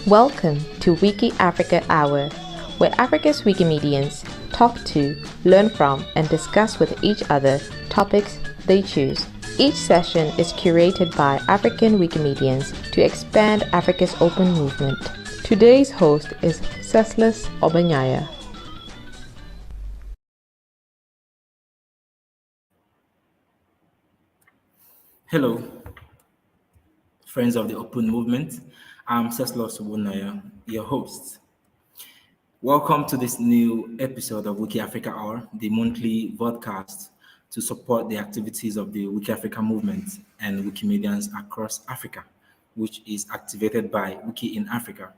Welcome to WikiAfrica Hour, where Africa's Wikimedians talk to, learn from, and discuss with each other topics they choose. Each session is curated by African Wikimedians to expand Africa's open movement. Today's host is Ceslas Obanyaya. Hello, friends of the Open Movement. I'm Ceslas Obanyaya, your host. Welcome to this new episode of WikiAfrica Hour, the monthly podcast to support the activities of the WikiAfrica movement and Wikimedians across Africa, which is activated by Wiki in Africa.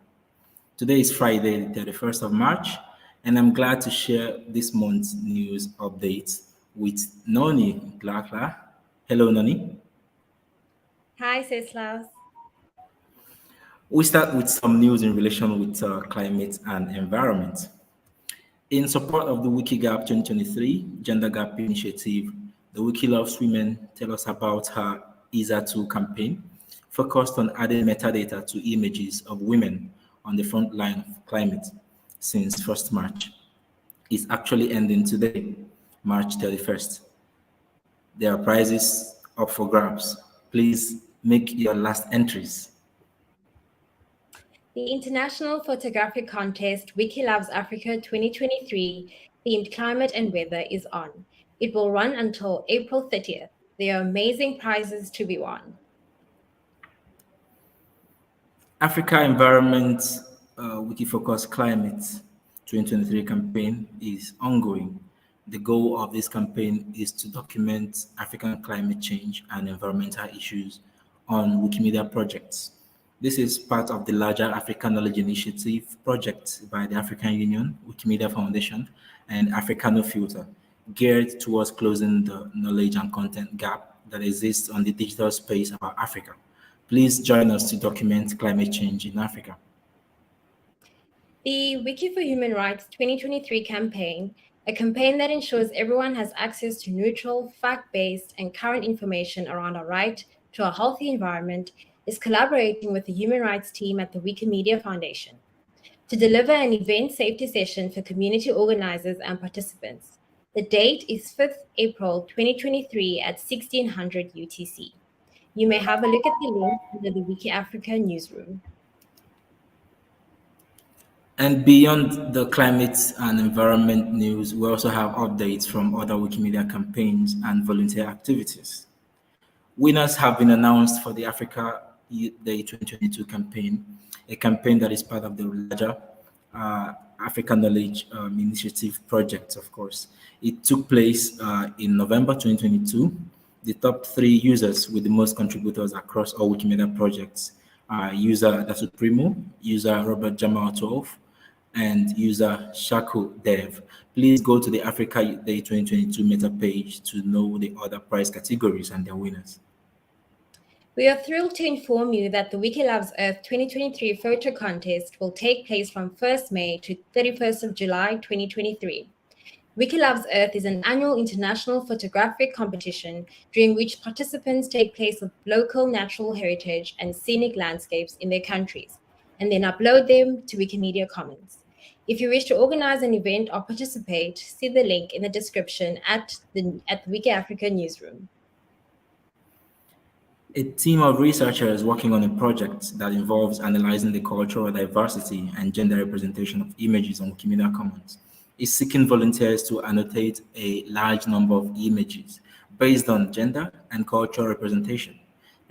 Today is Friday, the 31st of March, and I'm glad to share this month's news updates with Noni Glakla. Hello, Noni. Hi, Ceslas. We start with some news in relation with climate and environment. In support of the WikiGap 2023 Gender Gap Initiative, the Wiki Loves Women tell us about her ISA2 campaign focused on adding metadata to images of women on the front line of climate since 1st March. It's actually ending today, March 31st. There are prizes up for grabs. Please make your last entries. The International Photographic Contest Wiki Loves Africa 2023 themed climate and weather is on. It will run until April 30th. There are amazing prizes to be won. Africa Environment Wikifocus Climate 2023 campaign is ongoing. The goal of this campaign is to document African climate change and environmental issues on Wikimedia projects. This is part of the larger African Knowledge Initiative project by the African Union, Wikimedia Foundation, and Africano Filter, geared towards closing the knowledge and content gap that exists on the digital space about Africa. Please join us to document climate change in Africa. The Wiki for Human Rights 2023 campaign, a campaign that ensures everyone has access to neutral, fact-based, and current information around our right to a healthy environment, is collaborating with the human rights team at the Wikimedia Foundation to deliver an event safety session for community organizers and participants. The date is 5th April 2023 at 1600 UTC. You may have a look at the link under the WikiAfrica newsroom. And beyond the climate and environment news, we also have updates from other Wikimedia campaigns and volunteer activities. Winners have been announced for the Africa Day 2022 campaign, a campaign that is part of the larger African Knowledge Initiative project, of course. It took place in November 2022. The top 3 users with the most contributors across all Wikimedia projects are user Dasu Primo, user Robert Jamal 12, and user Shaku Dev. Please go to the Africa Day 2022 meta page to know the other prize categories and their winners. We are thrilled to inform you that the Wiki Loves Earth 2023 photo contest will take place from 1st May to 31st of July 2023. Wiki Loves Earth is an annual international photographic competition during which participants take place of local natural heritage and scenic landscapes in their countries, and then upload them to Wikimedia Commons. If you wish to organize an event or participate, see the link in the description at the WikiAfrica newsroom. A team of researchers working on a project that involves analyzing the cultural diversity and gender representation of images on Wikimedia Commons is seeking volunteers to annotate a large number of images based on gender and cultural representation,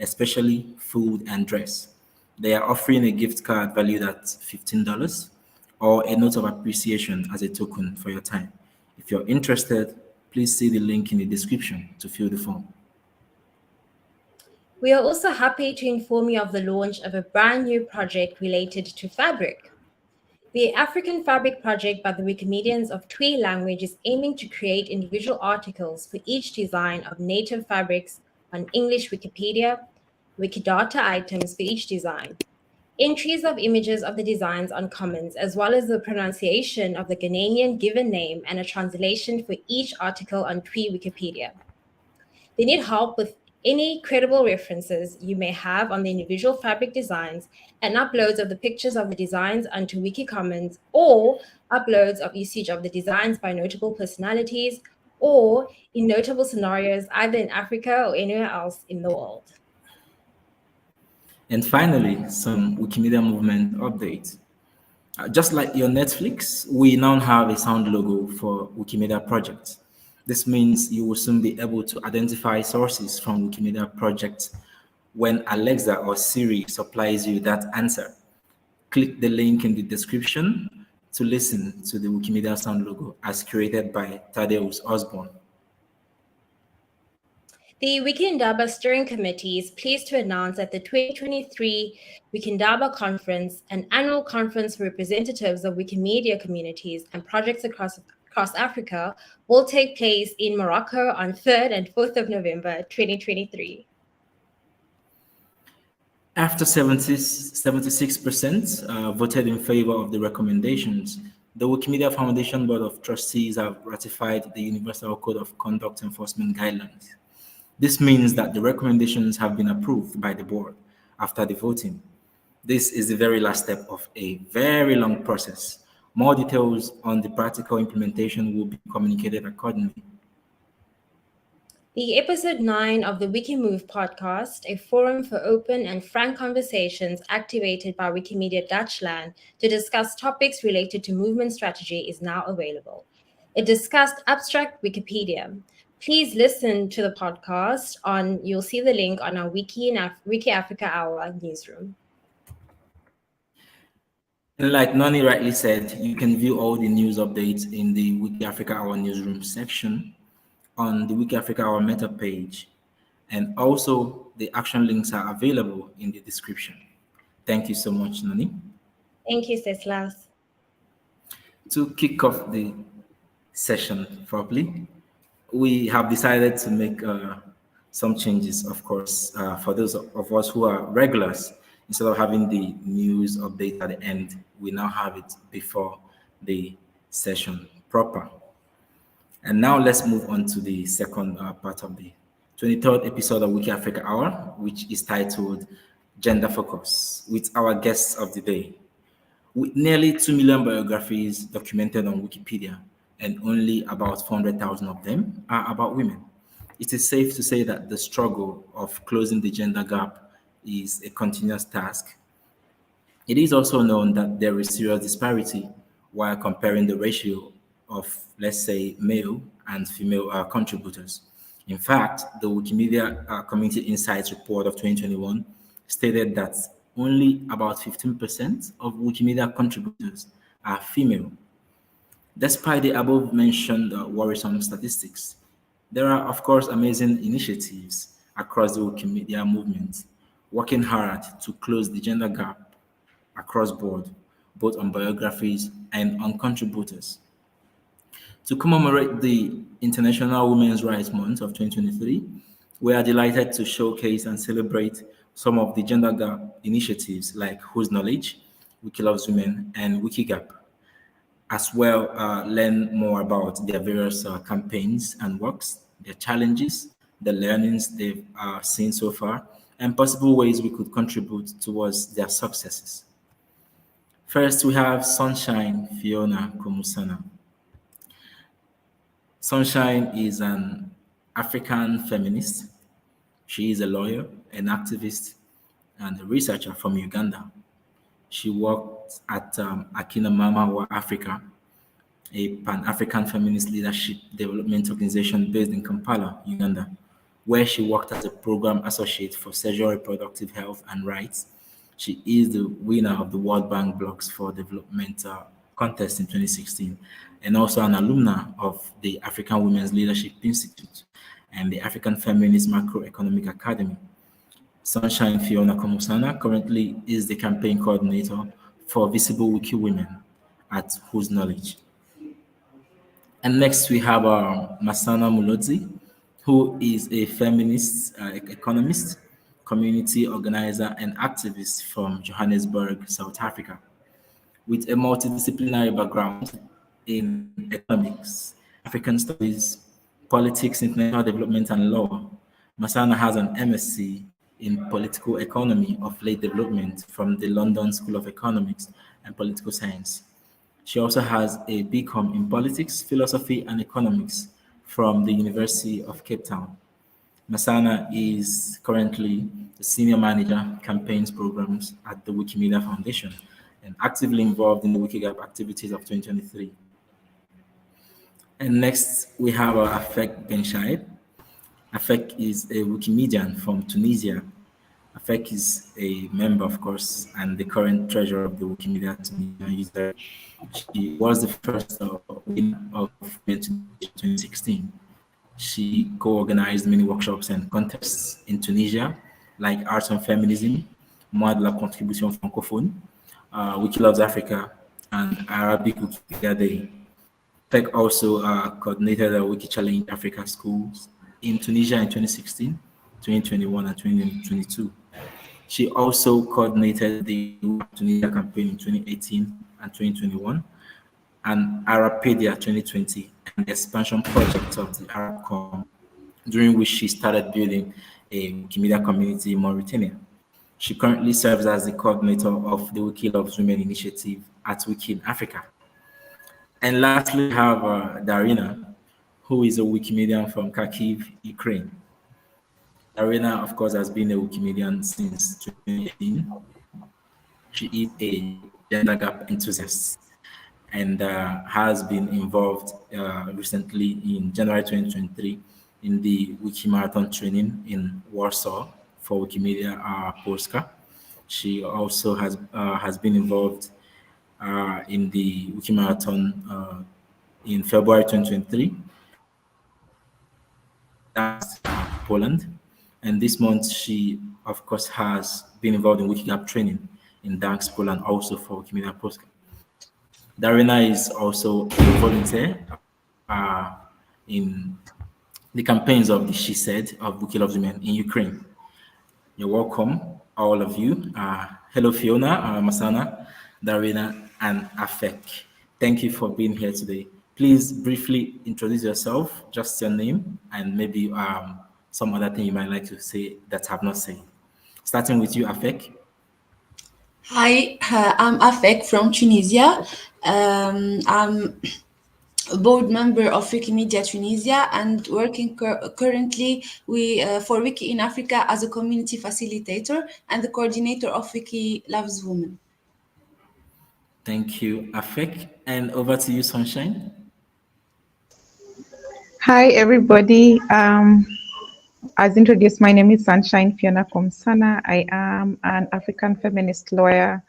especially food and dress. They are offering a gift card valued at $15 or a note of appreciation as a token for your time. If you're interested, please see the link in the description to fill the form. We are also happy to inform you of the launch of a brand new project related to fabric. The African Fabric Project by the Wikimedians of Twi language is aiming to create individual articles for each design of native fabrics on English Wikipedia, Wikidata items for each design, entries of images of the designs on Commons, as well as the pronunciation of the Ghanaian given name and a translation for each article on Twi Wikipedia. They need help with any credible references you may have on the individual fabric designs, and uploads of the pictures of the designs onto Wiki Commons, or uploads of usage of the designs by notable personalities, or in notable scenarios either in Africa or anywhere else in the world. And finally, some Wikimedia movement updates. Just like your Netflix, we now have a sound logo for Wikimedia projects. This means you will soon be able to identify sources from Wikimedia projects when Alexa or Siri supplies you that answer. Click the link in the description to listen to the Wikimedia sound logo as created by Thaddeus Osborne. The Wikindaba Steering Committee is pleased to announce that the 2023 Wikindaba Conference, an annual conference for representatives of Wikimedia communities and projects across Africa, will take place in Morocco on 3rd and 4th of November 2023. After 76% voted in favor of the recommendations, the Wikimedia Foundation Board of Trustees have ratified the Universal Code of Conduct Enforcement Guidelines. This means that the recommendations have been approved by the board after the voting. This is the very last step of a very long process. More details on the practical implementation will be communicated accordingly. The episode 9 of the WikiMove podcast, a forum for open and frank conversations activated by Wikimedia Dutchland to discuss topics related to movement strategy, is now available. It discussed abstract Wikipedia. Please listen to the podcast you'll see the link on our WikiAfrica Hour newsroom. And like Nani rightly said, you can view all the news updates in the WikiAfrica Hour newsroom section on the WikiAfrica Hour meta page. And also the action links are available in the description. Thank you so much, Nani. Thank you, Seslas. To kick off the session properly, we have decided to make some changes, of course, for those of us who are regulars. Instead of having the news update at the end, we now have it before the session proper. And now let's move on to the second part of the 23rd episode of WikiAfrica Hour, which is titled Gender Focus, with our guests of the day. With nearly 2 million biographies documented on Wikipedia, and only about 400,000 of them are about women, it is safe to say that the struggle of closing the gender gap is a continuous task. It is also known that there is serious disparity while comparing the ratio of, let's say, male and female contributors. In fact, the Wikimedia Community Insights report of 2021 stated that only about 15% of Wikimedia contributors are female. Despite the above-mentioned worrisome statistics, there are, of course, amazing initiatives across the Wikimedia movement, working hard to close the gender gap across board, both on biographies and on contributors. To commemorate the International Women's Rights Month of 2023, we are delighted to showcase and celebrate some of the gender gap initiatives like Whose Knowledge, Wiki Loves Women, and WikiGap. As well, learn more about their various campaigns and works, their challenges, the learnings they've seen so far, and possible ways we could contribute towards their successes. First, we have Sunshine Fionah Komusana. Sunshine is an African feminist. She is a lawyer, an activist, and a researcher from Uganda. She worked at Akina Mama Africa, a Pan-African feminist leadership development organization based in Kampala, Uganda, where she worked as a program associate for sexual reproductive health and rights. She is the winner of the World Bank Blocks for Development contest in 2016, and also an alumna of the African Women's Leadership Institute and the African Feminist Macroeconomic Academy. Sunshine Fionah Komusana currently is the campaign coordinator for VisibleWikiWomen at Whose Knowledge. And next we have Masana Mulaudzi, who is a feminist economist, community organizer, and activist from Johannesburg, South Africa. With a multidisciplinary background in economics, African studies, politics, international development, and law, Masana has an MSc in Political Economy of Late Development from the London School of Economics and Political Science. She also has a BCom in Politics, Philosophy and Economics from the University of Cape Town. Masana is currently the Senior Manager, Campaigns Programs at the Wikimedia Foundation and actively involved in the WikiGap activities of 2023. And next, we have Afek Ben Shaib. Afek is a Wikimedian from Tunisia. Afek is a member, of course, and the current treasurer of the Wikimedia Tunisia user. She was the first winner of 2016. She co-organized many workshops and contests in Tunisia, like Arts and Feminism, Moi de la Contribution Francophone, Wiki Loves Africa, and Arabic Wikipedia Day. Afek also coordinated the Wiki Challenge Africa schools in Tunisia in 2016, 2021, and 2022. She also coordinated the Tunisia campaign in 2018 and 2021, and Arapedia 2020, and the expansion project of the ArabCom, during which she started building a Wikimedia community in Mauritania. She currently serves as the coordinator of the Wiki Loves Women initiative at Wiki in Africa. And lastly, we have Darina, who is a Wikimedian from Kharkiv, Ukraine. Darina, of course, has been a Wikimedian since 2018. She is a gender gap enthusiast and has been involved recently in January 2023 in the Wiki Marathon training in Warsaw for Wikimedia Polska. She also has been involved in the Wiki Marathon in February 2023. That's Poland. And this month, she, of course, has been involved in WikiGap training in Gdańsk, Poland, also for Wikimedia Polska. Darina is also a volunteer in the campaigns of the She Said of Wiki Loves Women in Ukraine. You're welcome, all of you. Hello, Fionah, Masana, Darina, and Afek. Thank you for being here today. Please briefly introduce yourself, just your name, and maybe some other thing you might like to say that I have not said. Starting with you, Afek. Hi, I'm Afek from Tunisia. I'm a board member of Wikimedia Tunisia and working currently for Wiki in Africa as a community facilitator and the coordinator of Wiki Loves Women. Thank you, Afek. And over to you, Sunshine. Hi, everybody. As introduced, my name is Sunshine Fionah Komusana. I am an African feminist lawyer,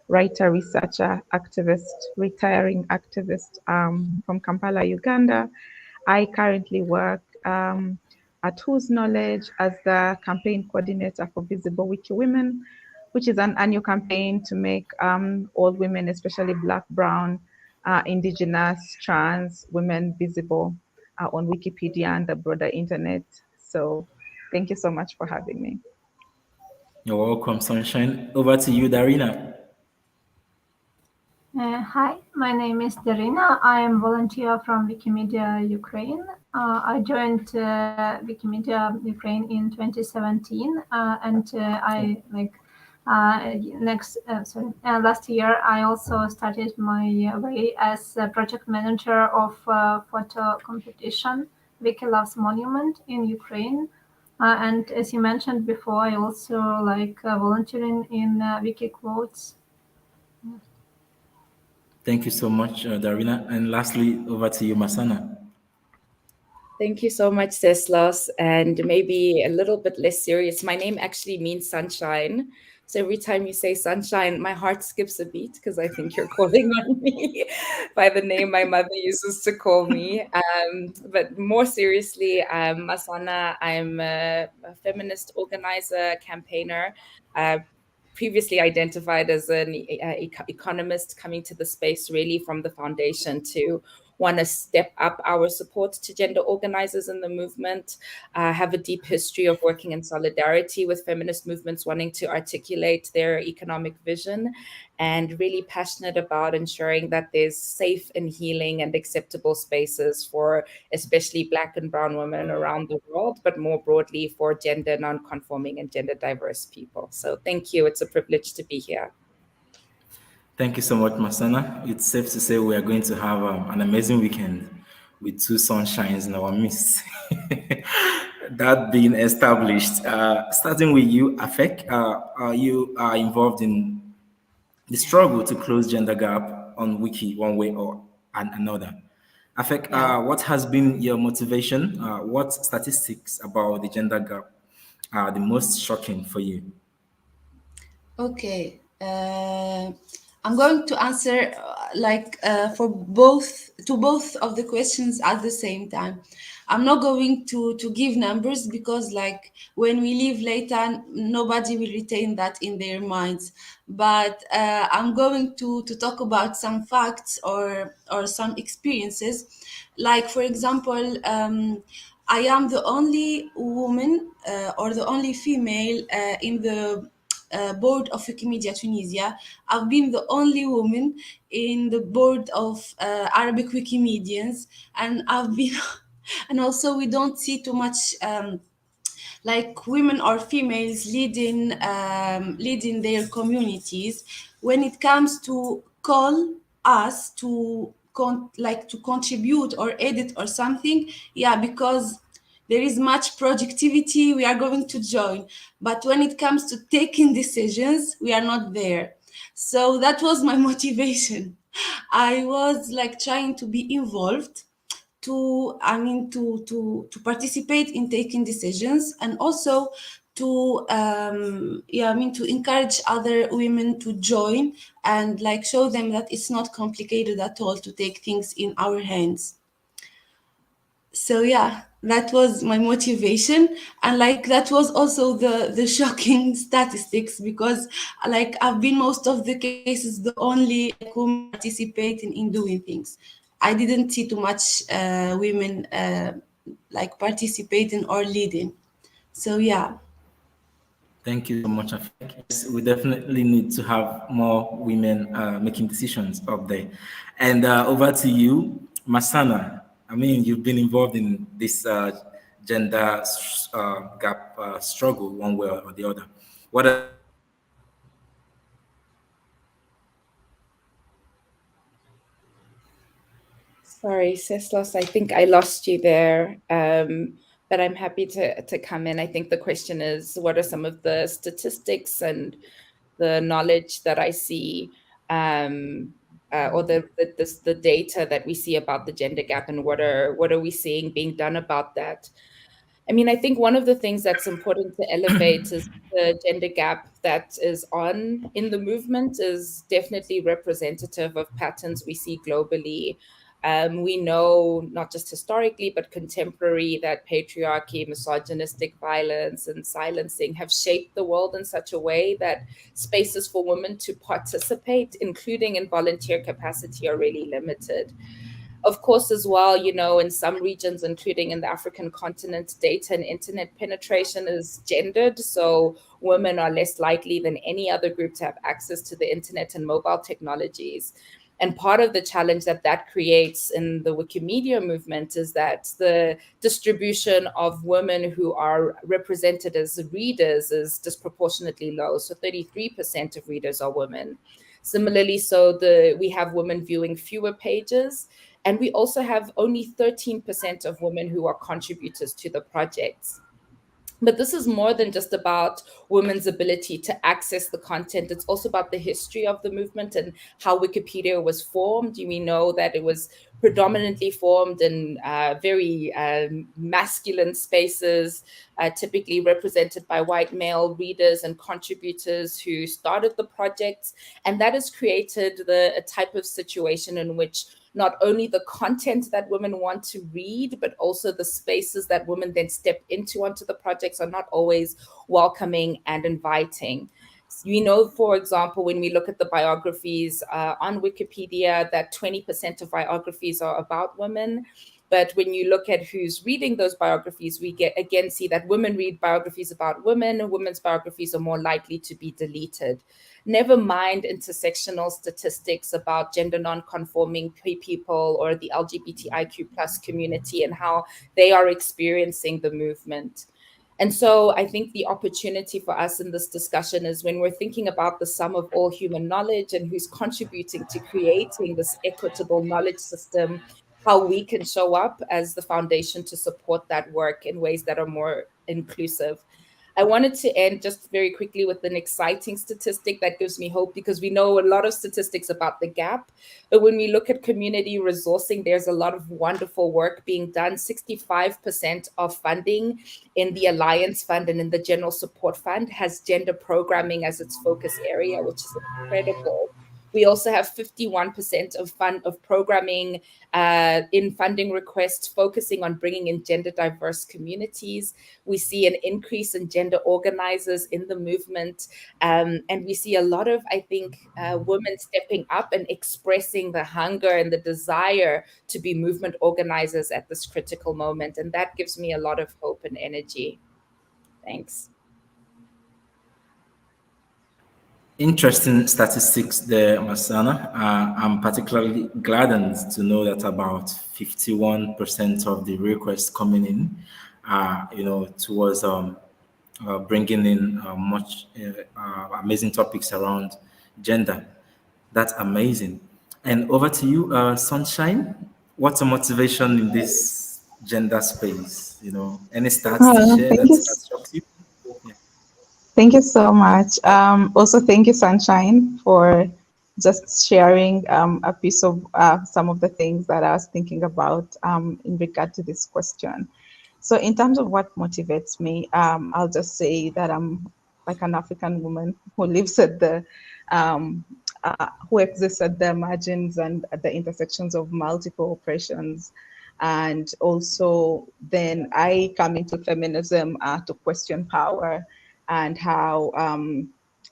writer, researcher, activist, retiring activist from Kampala, Uganda. I currently work at Whose Knowledge as the campaign coordinator for VisibleWikiWomen, which is an annual campaign to make all women, especially Black, Brown, Indigenous, trans women visible on Wikipedia and the broader internet. So thank you so much for having me. You're welcome, Sunshine. Over to you, Darina. Hi, my name is Darina. I am volunteer from Wikimedia Ukraine. I joined Wikimedia Ukraine in 2017, and last year I also started my way as a project manager of photo competition Wiki Loves Monument in Ukraine. And as you mentioned before, I also like volunteering in Wiki Quotes. Thank you so much, Darina. And lastly, over to you, Masana. Thank you so much, Seslos. And maybe a little bit less serious. My name actually means sunshine. So every time you say sunshine, my heart skips a beat because I think you're calling on me by the name my mother uses to call me. But more seriously, Masana, I'm a feminist organizer, campaigner, previously identified as an economist coming to the space really from the foundation to want to step up our support to gender organizers in the movement, have a deep history of working in solidarity with feminist movements wanting to articulate their economic vision, and really passionate about ensuring that there's safe and healing and acceptable spaces for especially Black and brown women around the world, but more broadly for gender non-conforming and gender diverse people. So thank you. It's a privilege to be here. Thank you so much, Masana. It's safe to say we are going to have an amazing weekend with two sunshines in our midst. That being established, starting with you, Afek, you are involved in the struggle to close gender gap on Wiki one way or another. Afek, what has been your motivation? What statistics about the gender gap are the most shocking for you? Okay. I'm going to answer for both of the questions at the same time. I'm not going to give numbers because when we leave later, nobody will retain that in their minds. But I'm going to talk about some facts or some experiences. Like, for example, I am the only woman or the only female in the board of Wikimedia Tunisia. I've been the only woman in the board of Arabic Wikimedians, and I've been, and also we don't see too much women or females leading their communities. When it comes to call us to to contribute or edit or something, because there is much productivity, we are going to join. But when it comes to taking decisions, we are not there. So that was my motivation. I was trying to be involved to participate in taking decisions, and also to to encourage other women to join and show them that it's not complicated at all to take things in our hands. So that was my motivation, and that was also the shocking statistics, because I've been most of the cases the only woman participating in doing things. I didn't see too much women participating or leading. So Thank you so much, Afek. Yes, we definitely need to have more women making decisions up there. And over to you, Masana. I mean, you've been involved in this gender gap struggle one way or the other. What are Sorry, Seslos, I think I lost you there, but I'm happy to come in. I think the question is, what are some of the statistics and the knowledge that I see, or the data that we see about the gender gap, and what are we seeing being done about that? I mean, I think one of the things that's important to elevate is the gender gap that is on in the movement is definitely representative of patterns we see globally. We know, not just historically, but contemporary, that patriarchy, misogynistic violence, and silencing have shaped the world in such a way that spaces for women to participate, including in volunteer capacity, are really limited. Of course, as well, in some regions, including in the African continent, data and internet penetration is gendered. So women are less likely than any other group to have access to the internet and mobile technologies. And part of the challenge that creates in the Wikimedia movement is that the distribution of women who are represented as readers is disproportionately low. So 33% of readers are women. Similarly, we have women viewing fewer pages, and we also have only 13% of women who are contributors to the projects. But this is more than just about women's ability to access the content. It's also about the history of the movement and how Wikipedia was formed. We know that it was predominantly formed in very masculine spaces, typically represented by white male readers and contributors who started the projects. And that has created a type of situation in which not only the content that women want to read, but also the spaces that women then step onto the projects are not always welcoming and inviting. We know, for example, when we look at the biographies on Wikipedia, that 20% of biographies are about women. But when you look at who's reading those biographies, we again see that women read biographies about women, and women's biographies are more likely to be deleted. Never mind intersectional statistics about gender non-conforming people or the LGBTIQ plus community and how they are experiencing the movement. And so I think the opportunity for us in this discussion is when we're thinking about the sum of all human knowledge and who's contributing to creating this equitable knowledge system, how we can show up as the foundation to support that work in ways that are more inclusive. I wanted to end just very quickly with an exciting statistic that gives me hope, because we know a lot of statistics about the gap. But when we look at community resourcing, there's a lot of wonderful work being done. 65% of funding in the Alliance Fund and in the General Support Fund has gender programming as its focus area, which is incredible. We also have 51% of programming in funding requests focusing on bringing in gender diverse communities. We see an increase in gender organizers in the movement. And we see a lot of, I think, women stepping up and expressing the hunger and the desire to be movement organizers at this critical moment. And that gives me a lot of hope and energy. Thanks. Interesting statistics there, Masana. I'm particularly gladdened to know that about 51% of the requests coming in, towards bringing in much amazing topics around gender. That's amazing. And over to you, Sunshine. What's the motivation in this gender space? Any stats to share that shocks you? Thank you so much. Also, thank you, Sunshine, for just sharing a piece of some of the things that I was thinking about in regard to this question. So in terms of what motivates me, I'll just say that I'm like an African woman who lives at the, who exists at the margins and at the intersections of multiple oppressions. And also then I come into feminism to question power, and how power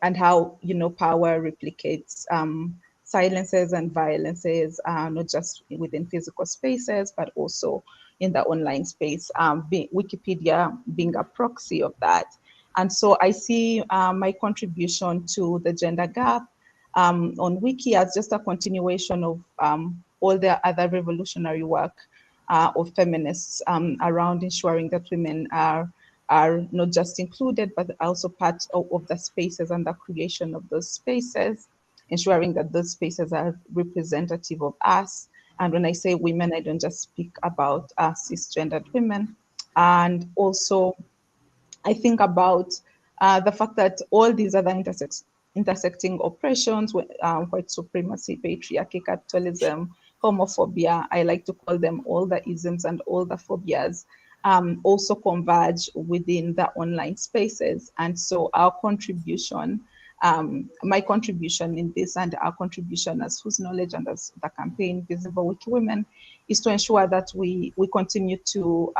replicates silences and violences, not just within physical spaces, but also in the online space, Wikipedia being a proxy of that. And so I see my contribution to the gender gap on Wiki as just a continuation of all the other revolutionary work of feminists around ensuring that women are not just included, but also part of the spaces and the creation of those spaces, ensuring that those spaces are representative of us. And when I say women, I don't just speak about cisgendered women. And also, I think about the fact that all these other intersecting oppressions, white supremacy, patriarchy, capitalism, homophobia, I like to call them all the isms and all the phobias, also converge within the online spaces. And so our contribution, my contribution in this and our contribution as Whose Knowledge and as the campaign VisibleWikiWomen is to ensure that we continue to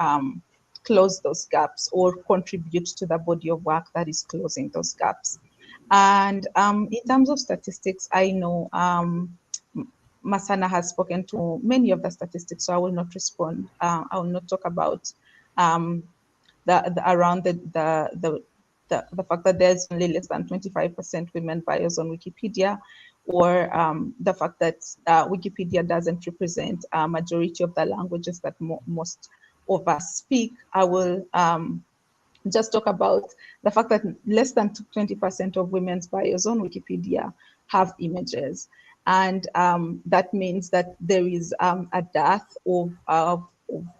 close those gaps or contribute to the body of work that is closing those gaps. And in terms of statistics, I know Masana has spoken to many of the statistics, so I will not respond. I will not talk about around the fact that there's only less than 25% women bios on Wikipedia, or the fact that Wikipedia doesn't represent a majority of the languages that most of us speak. I will just talk about the fact that less than 20% of women's bios on Wikipedia have images. And that means that there is a dearth of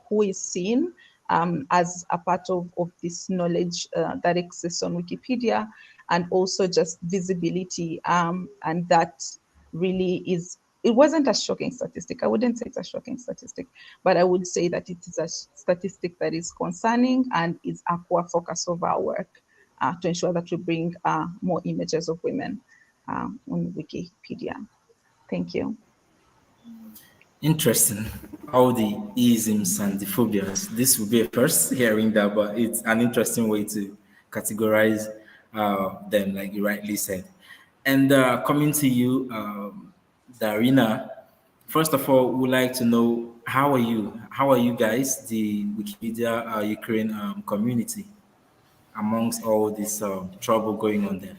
who is seen as a part of this knowledge that exists on Wikipedia, and also just visibility. And that really is, it wasn't a shocking statistic. I wouldn't say it's a shocking statistic, but I would say that it is a statistic that is concerning and is a core focus of our work to ensure that we bring more images of women on Wikipedia. Thank you. Interesting. All the isms and the phobias. This will be a first hearing that, but it's an interesting way to categorize them, like you rightly said. And coming to you, Darina, first of all, we'd like to know how are you? How are you guys, the Wikimedia Ukraine community, amongst all this trouble going on there?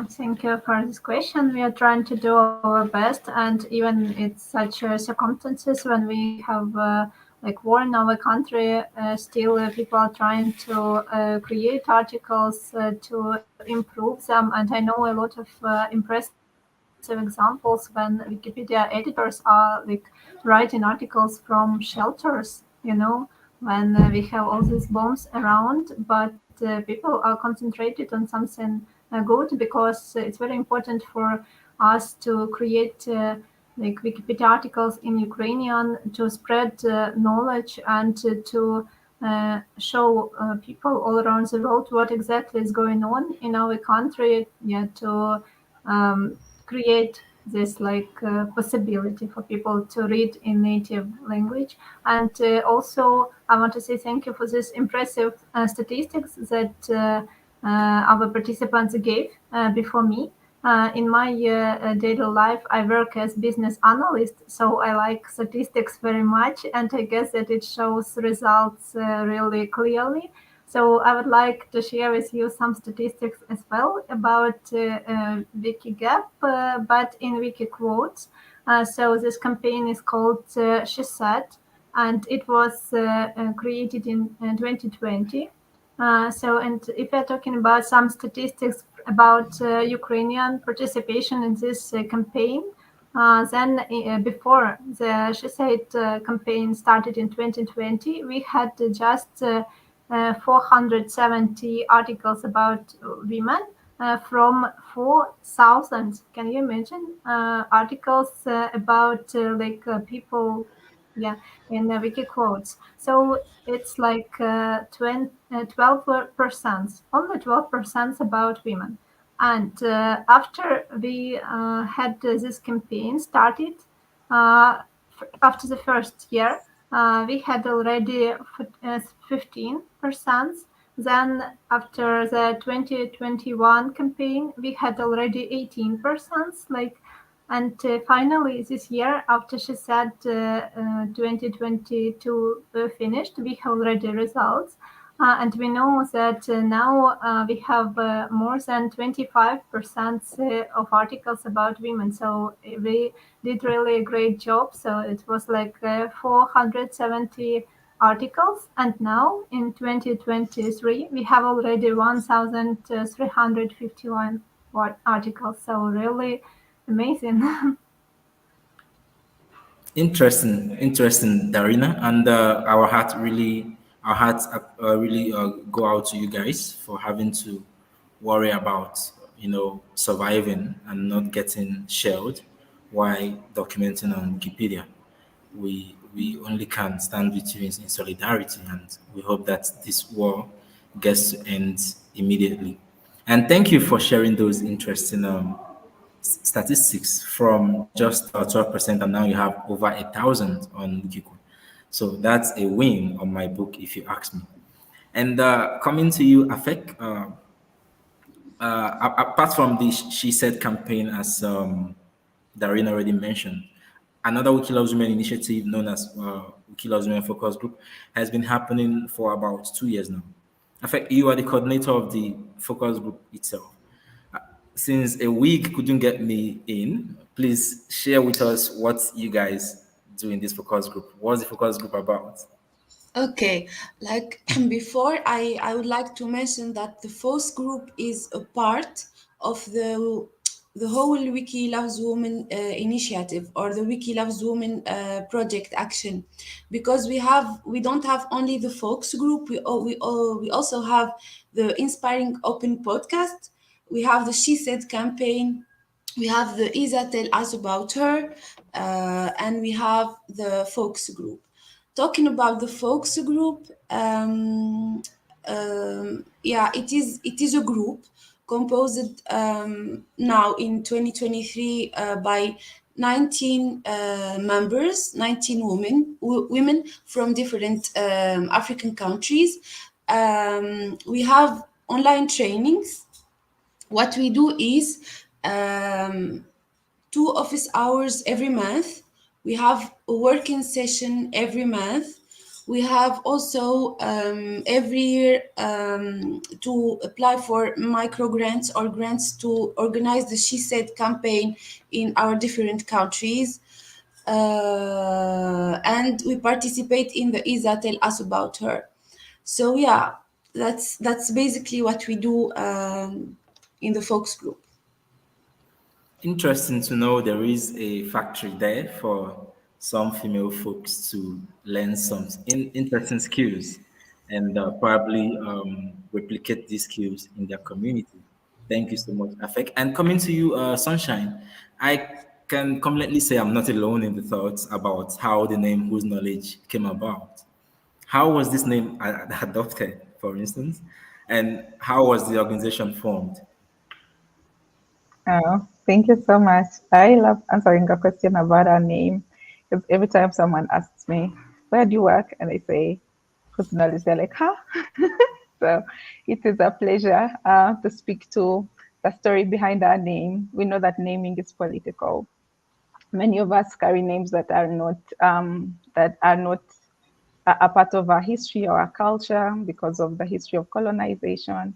Thank you for this question. We are trying to do our best, and even it's such circumstances when we have like war in our country, still people are trying to create articles to improve them. And I know a lot of impressive examples when Wikipedia editors are like writing articles from shelters, when we have all these bombs around, but people are concentrated on something good, because it's very important for us to create like Wikipedia articles in Ukrainian to spread knowledge and to show people all around the world what exactly is going on in our country, to create this like possibility for people to read in native language. And also I want to say thank you for this impressive statistics that our participants gave before me. In my daily life, I work as business analyst, so I like statistics very much, and I guess that it shows results really clearly. So I would like to share with you some statistics as well about WikiGap, but in Wiki quotes. So this campaign is called She Said, and it was created in 2020. And if we're talking about some statistics about Ukrainian participation in this campaign, then before the She Said campaign started in 2020, we had just 470 articles about women from 4,000. Can you imagine articles about people, in wiki quotes? So it's like 12%, only 12% about women. And after we had this campaign started, after the first year, we had already 15%. Then after the 2021 campaign, we had already 18%. And finally this year, after She Said 2022 finished, we have already results. And we know that now we have more than 25% of articles about women. So we did really a great job. So it was like 470 articles. And now in 2023, we have already 1,351 articles. So really amazing. Interesting, Darina, and our hearts really go out to you guys for having to worry about surviving and not getting shelled while documenting on Wikipedia. We only can stand with you in solidarity, and we hope that this war gets to end immediately. And thank you for sharing those interesting statistics from just 12%, and now you have over 1,000 on Wikiquote. So that's a win on my book, if you ask me. And coming to you, Afek, apart from the She Said campaign, as Darina already mentioned, another Wiki Loves Women initiative known as Wiki Loves Women Focus Group has been happening for about 2 years now. In fact, you are the coordinator of the focus group itself. Since a week couldn't get me in, please share with us what you guys do in this focus group. What's the focus group about? Okay, like before, I would like to mention that the focus group is a part of the whole Wiki Loves Women initiative, or the Wiki Loves Women project action, because we don't have only the focus group. We also have the Inspiring Open podcast. We have the She Said campaign. We have the Isa Tell Us About Her, and we have the focus group. Talking about the focus group, it is a group composed now in 2023 by 19 members, 19 women from different African countries. We have online trainings. What we do is 2 office hours every month. We have a working session every month. We have also every year to apply for micro grants or grants to organize the She Said campaign in our different countries. And we participate in the Isa Tell Us About Her. So yeah, that's basically what we do in the focus group. Interesting to know there is a factory there for some female folks to learn some interesting skills and probably replicate these skills in their community. Thank you so much, Afek. And coming to you, Sunshine, I can confidently say I'm not alone in the thoughts about how the name Whose Knowledge came about. How was this name adopted, for instance? And how was the organization formed? Oh, thank you so much. I love answering a question about our name because every time someone asks me, where do you work? And I say, Whose Knowledge? They're like, huh? So it is a pleasure to speak to the story behind our name. We know that naming is political. Many of us carry names that are not a part of our history or our culture because of the history of colonization.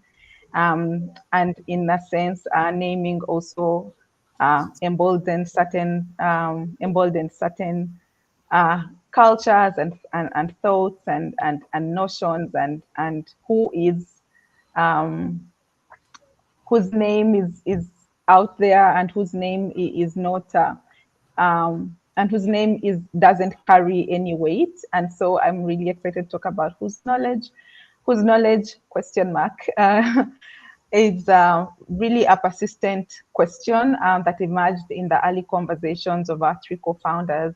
And in a sense, naming also emboldens certain cultures and thoughts and notions and whose name is out there and whose name is not and whose name doesn't carry any weight. And so I'm really excited to talk about whose knowledge question mark is really a persistent question that emerged in the early conversations of our 3 co-founders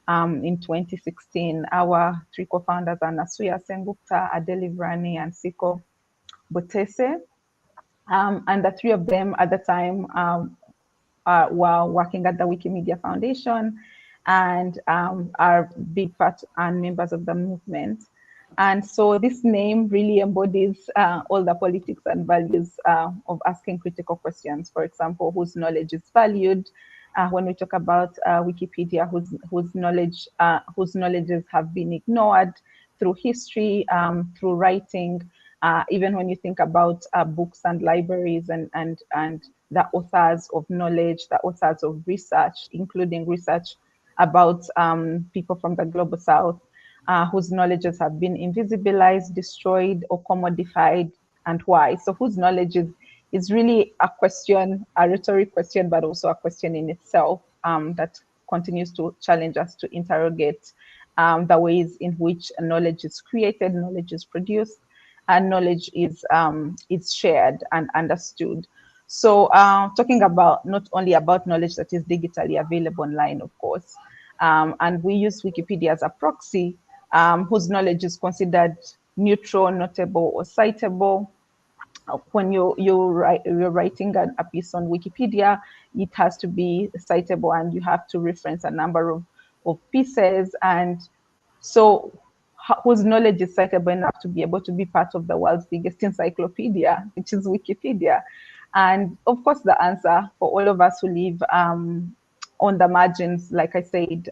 in 2016. Our 3 co-founders are Nasuya Sengupta, Adeli Vrani, and Siko Botese. And the 3 of them at the time were working at the Wikimedia Foundation and are big part and members of the movement. And so this name really embodies all the politics and values of asking critical questions. For example, whose knowledge is valued. When we talk about Wikipedia, whose knowledges have been ignored through history, through writing. Even when you think about books and libraries and the authors of knowledge, the authors of research, including research about people from the global south, whose knowledges have been invisibilized, destroyed, or commodified, and why. So whose knowledge is really a question, a rhetoric question, but also a question in itself that continues to challenge us to interrogate the ways in which knowledge is created, knowledge is produced, and knowledge is shared and understood. So talking about not only about knowledge that is digitally available online, of course, and we use Wikipedia as a proxy, whose knowledge is considered neutral, notable, or citable. When you're writing a piece on Wikipedia, it has to be citable and you have to reference a number of pieces. And so whose knowledge is citable enough to be able to be part of the world's biggest encyclopedia, which is Wikipedia. And of course, the answer for all of us who live on the margins, like I said,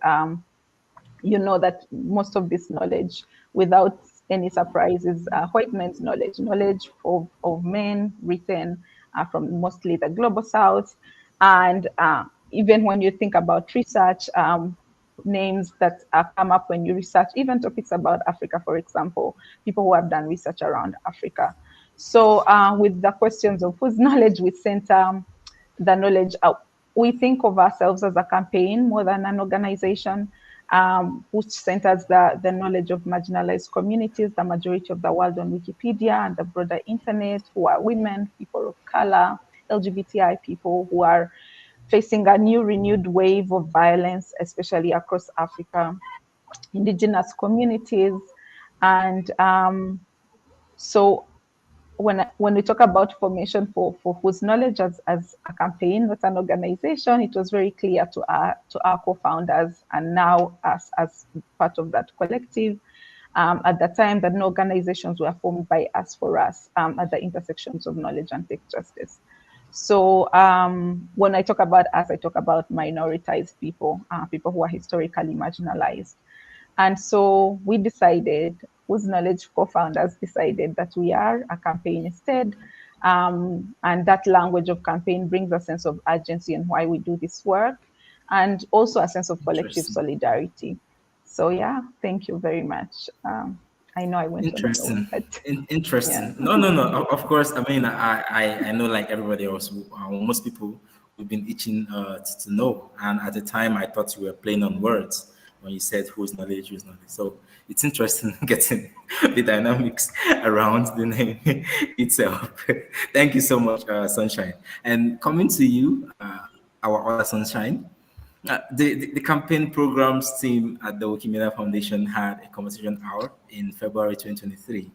you know that most of this knowledge, without any surprise, is white men's knowledge of men written from mostly the global south. And even when you think about research, names that come up when you research, even topics about Africa, for example, people who have done research around Africa. So with the questions of whose knowledge we center the knowledge out. We think of ourselves as a campaign more than an organization, which centers the knowledge of marginalized communities, the majority of the world on Wikipedia and the broader internet, who are women, people of color, LGBTI people who are facing a new renewed wave of violence, especially across Africa, indigenous communities. And so when we talk about formation for whose knowledge as a campaign, not an organization, it was very clear to our co-founders and now us as part of that collective At that time, that no organizations were formed by us for us at the intersections of knowledge and tech justice. So when I talk about us, I talk about minoritized people, people who are historically marginalized. And so we decided, Whose Knowledge co-founders decided that we are a campaign instead. And that language of campaign brings a sense of urgency in why we do this work, and also a sense of collective solidarity. So yeah, thank you very much. I know I went on a lot, but Interesting. yeah. No. Of course, I mean, I know, like everybody else, most people, we've been itching to know. And at the time, I thought you were playing on words when you said whose knowledge. So it's interesting getting the dynamics around the name itself. Thank you so much, Sunshine. And coming to you, our other Sunshine. The campaign programs team at the Wikimedia Foundation had a conversation hour in February 2023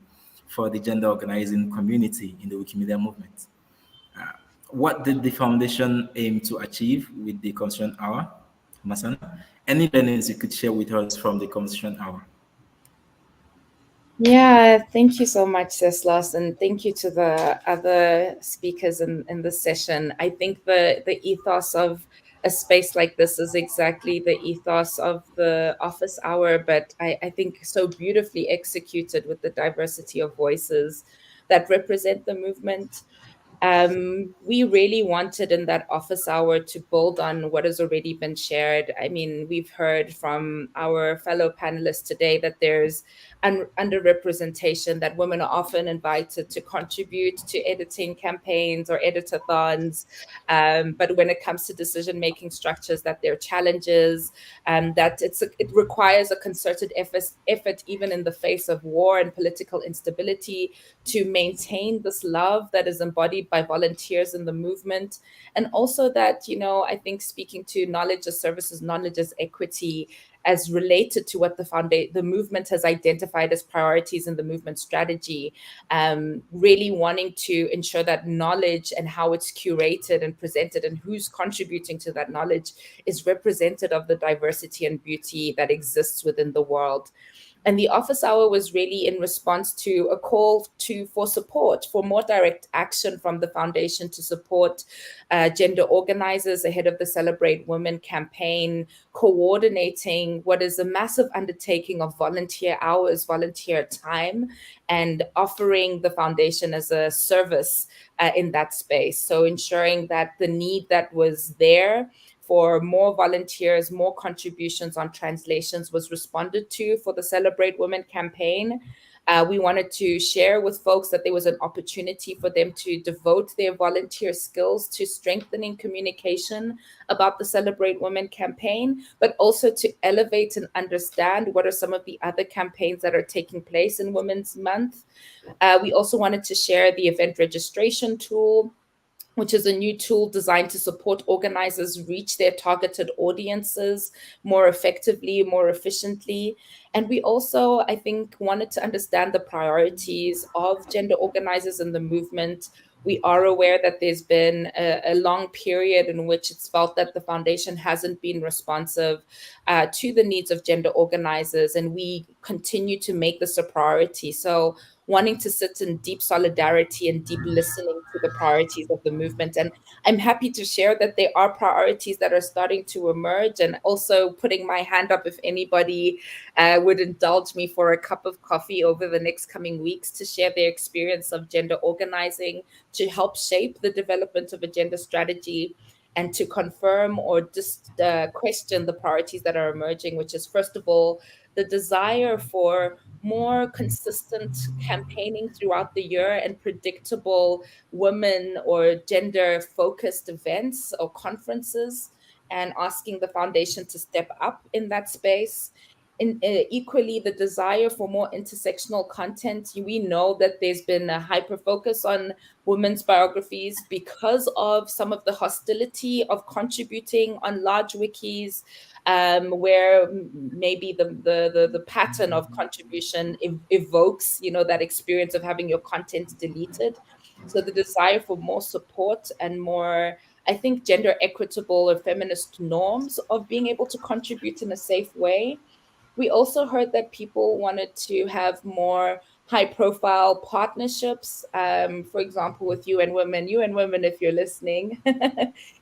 for the gender organizing community in the Wikimedia movement. What did the foundation aim to achieve with the conversation hour, Masana? Any learnings you could share with us from the conversation hour? Yeah, thank you so much, Ceslas, and thank you to the other speakers in this session. I think the ethos of a space like this is exactly the ethos of the office hour, but I think so beautifully executed with the diversity of voices that represent the movement. We really wanted in that office hour to build on what has already been shared. I mean, we've heard from our fellow panelists today that there's an underrepresentation, that women are often invited to contribute to editing campaigns or editathons. But when it comes to decision-making structures, that there are challenges, that it requires a concerted effort, even in the face of war and political instability, to maintain this love that is embodied by volunteers in the movement. And also that, I think speaking to knowledge as services, knowledge as equity, as related to what the movement has identified as priorities in the movement strategy, really wanting to ensure that knowledge and how it's curated and presented and who's contributing to that knowledge is representative of the diversity and beauty that exists within the world. And the office hour was really in response to a call for support, for more direct action from the foundation to support gender organizers ahead of the Celebrate Women campaign, coordinating what is a massive undertaking of volunteer hours, volunteer time, and offering the foundation as a service in that space. So ensuring that the need that was there for more volunteers, more contributions on translations was responded to for the Celebrate Women campaign. We wanted to share with folks that there was an opportunity for them to devote their volunteer skills to strengthening communication about the Celebrate Women campaign, but also to elevate and understand what are some of the other campaigns that are taking place in Women's Month. We also wanted to share the event registration tool, which is a new tool designed to support organizers reach their targeted audiences more effectively, more efficiently. And we also, I think, wanted to understand the priorities of gender organizers in the movement. We are aware that there's been a long period in which it's felt that the foundation hasn't been responsive to the needs of gender organizers, and we continue to make this a priority. So wanting to sit in deep solidarity and deep listening to the priorities of the movement. And I'm happy to share that there are priorities that are starting to emerge, and also putting my hand up if anybody would indulge me for a cup of coffee over the next coming weeks to share their experience of gender organizing, to help shape the development of a gender strategy, and to confirm or just question the priorities that are emerging, which is, first of all, the desire for more consistent campaigning throughout the year and predictable women or gender-focused events or conferences, and asking the foundation to step up in that space. Equally, the desire for more intersectional content. We know that there's been a hyper focus on women's biographies because of some of the hostility of contributing on large wikis, where maybe the pattern of contribution evokes, that experience of having your content deleted. So the desire for more support and more, I think, gender equitable or feminist norms of being able to contribute in a safe way. We also heard that people wanted to have more high-profile partnerships. For example, with UN Women. UN Women, if you're listening,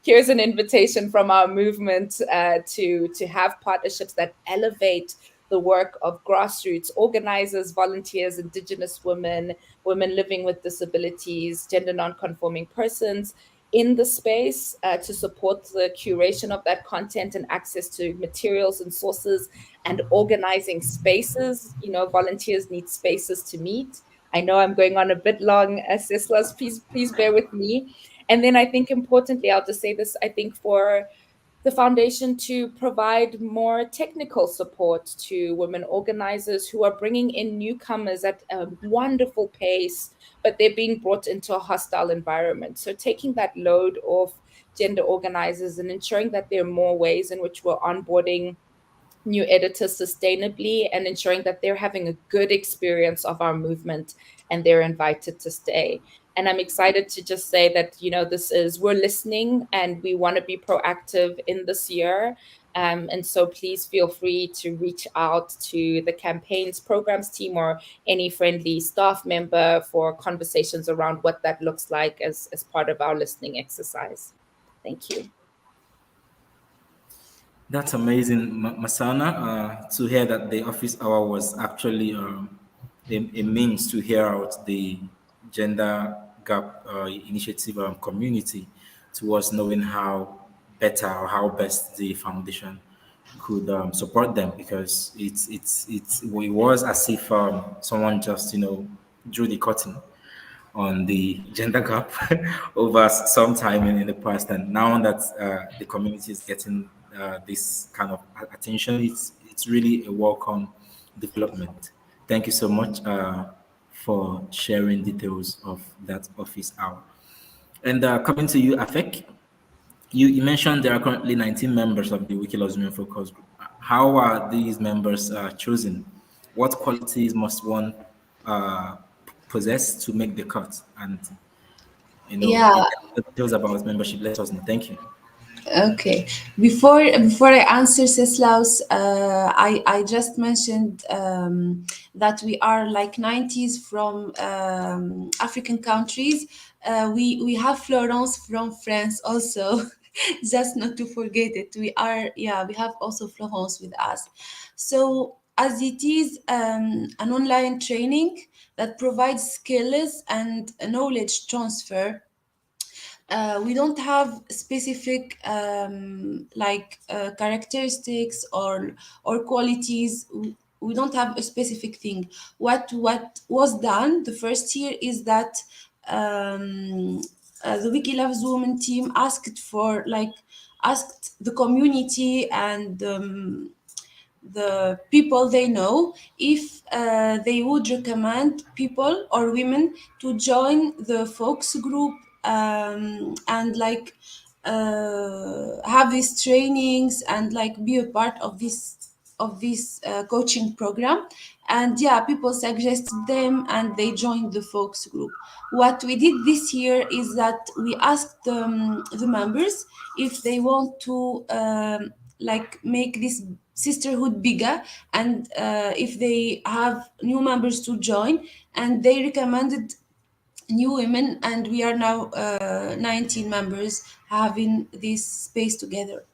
here's an invitation from our movement to have partnerships that elevate the work of grassroots organizers, volunteers, Indigenous women, women living with disabilities, gender non-conforming persons in the space to support the curation of that content and access to materials and sources and organizing spaces. You know, volunteers need spaces to meet. I know I'm going on a bit long, Sislas, please bear with me. And then I think importantly, I'll just say this, I think for the foundation to provide more technical support to women organizers who are bringing in newcomers at a wonderful pace, but they're being brought into a hostile environment. So taking that load off gender organizers and ensuring that there are more ways in which we're onboarding new editors sustainably and ensuring that they're having a good experience of our movement and they're invited to stay. And I'm excited to just say that, you know, we're listening and we want to be proactive in this year. And so please feel free to reach out to the campaigns programs team or any friendly staff member for conversations around what that looks like as part of our listening exercise. Thank you. That's amazing, Masana, to hear that the office hour was actually a means to hear out the gender gap initiative community towards knowing how better or how best the foundation could support them, because it was as if someone just drew the curtain on the gender gap over some time in the past, and now that the community is getting this kind of attention, it's really a welcome development. Thank you so much for sharing details of that office hour. And coming to you, Afek, you mentioned there are currently 19 members of the Wiki Loves Women focus group. How are these members chosen? What qualities must one uh, possess to make the cut? And Yeah. the details about membership, let us know. Thank you. Okay. Before I answer Ceslaus, I just mentioned that we are like 90s from African countries. We have Florence from France also, just not to forget it. We have also Florence with us. So as it is an online training that provides skills and knowledge transfer, we don't have specific characteristics or qualities. We don't have a specific thing. What was done the first year is that the Wiki Loves Women team asked the community and the people they know if they would recommend people or women to join the folks group and have these trainings and be a part of this coaching program. And yeah, people suggested them and they joined the folks group. What we did this year is that we asked the members if they want to make this sisterhood bigger, and if they have new members to join, and they recommended new women, and we are now 19 members having this space together.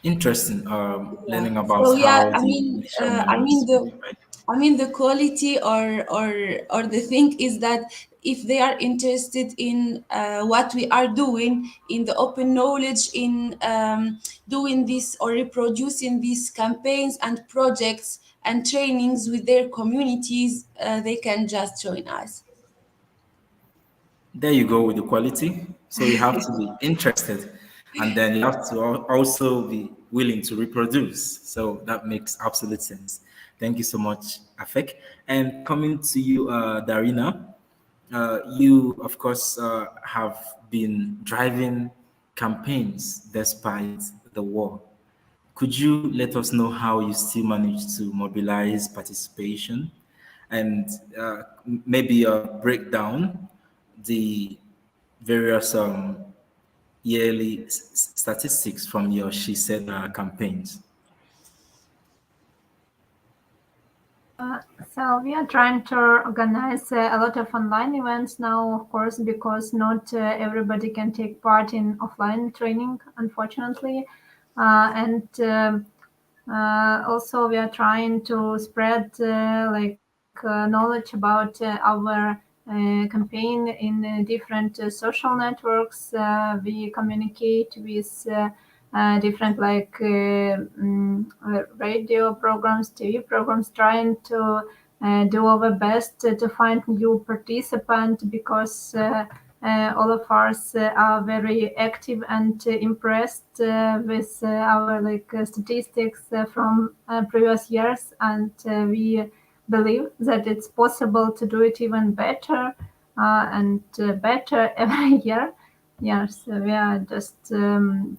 Interesting. Yeah. Learning about So yeah, how the initial members. the quality or the thing is that if they are interested in what we are doing, in the open knowledge, in doing this or reproducing these campaigns and projects and trainings with their communities, they can just join us. There you go with the quality. So you have to be interested, and then you have to also be willing to reproduce. So that makes absolute sense. Thank you so much, Afek. And coming to you, Darina, you of course have been driving campaigns despite the war. Could you let us know how you still manage to mobilize participation, and maybe break down the various yearly statistics from your She Said campaigns? So we are trying to organize a lot of online events now, of course, because not everybody can take part in offline training, unfortunately. And also we are trying to spread knowledge about our campaign in different social networks. We communicate with different radio programs, TV programs, trying to do our best to find new participants because all of us are very active and impressed with our statistics from previous years, and we believe that it's possible to do it even better and better every year. Yes, we are just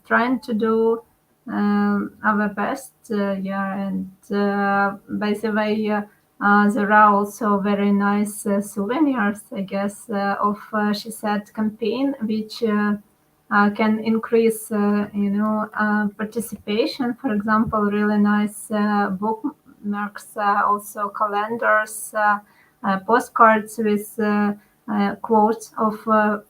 trying to do our best. And by the way, there are also very nice souvenirs, I guess, of She Said campaign, which can increase, participation. For example, really nice bookmarks, also calendars, postcards with quotes of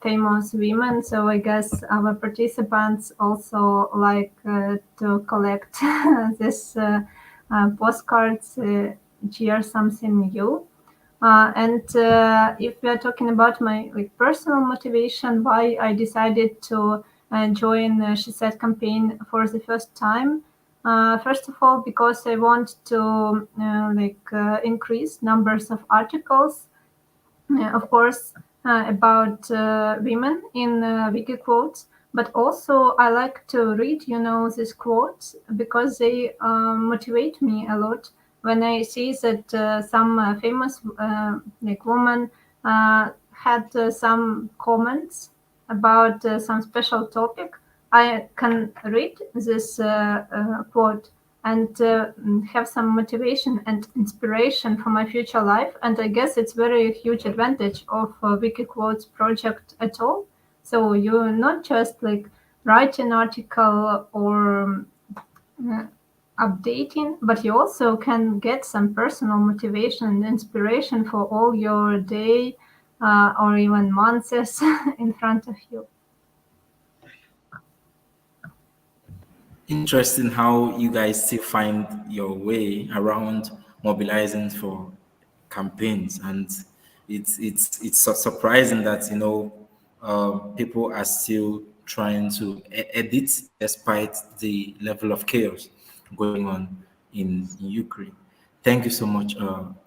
famous women. So I guess our participants also like to collect this postcards each year, something new. And if we are talking about my personal motivation, why I decided to join She Said campaign for the first time. First of all, because I want to increase numbers of articles, of course, about women in wiki quotes, but also I like to read, these quotes because they motivate me a lot. When I see that some famous woman had some comments about some special topic, I can read this quote and have some motivation and inspiration for my future life. And I guess it's very huge advantage of Wiki Quotes project at all. So you're not just write an article or updating, but you also can get some personal motivation and inspiration for all your day or even months in front of you. Interesting how you guys still find your way around mobilizing for campaigns, and it's surprising that people are still trying to edit despite the level of chaos going on in Ukraine. Thank you so much,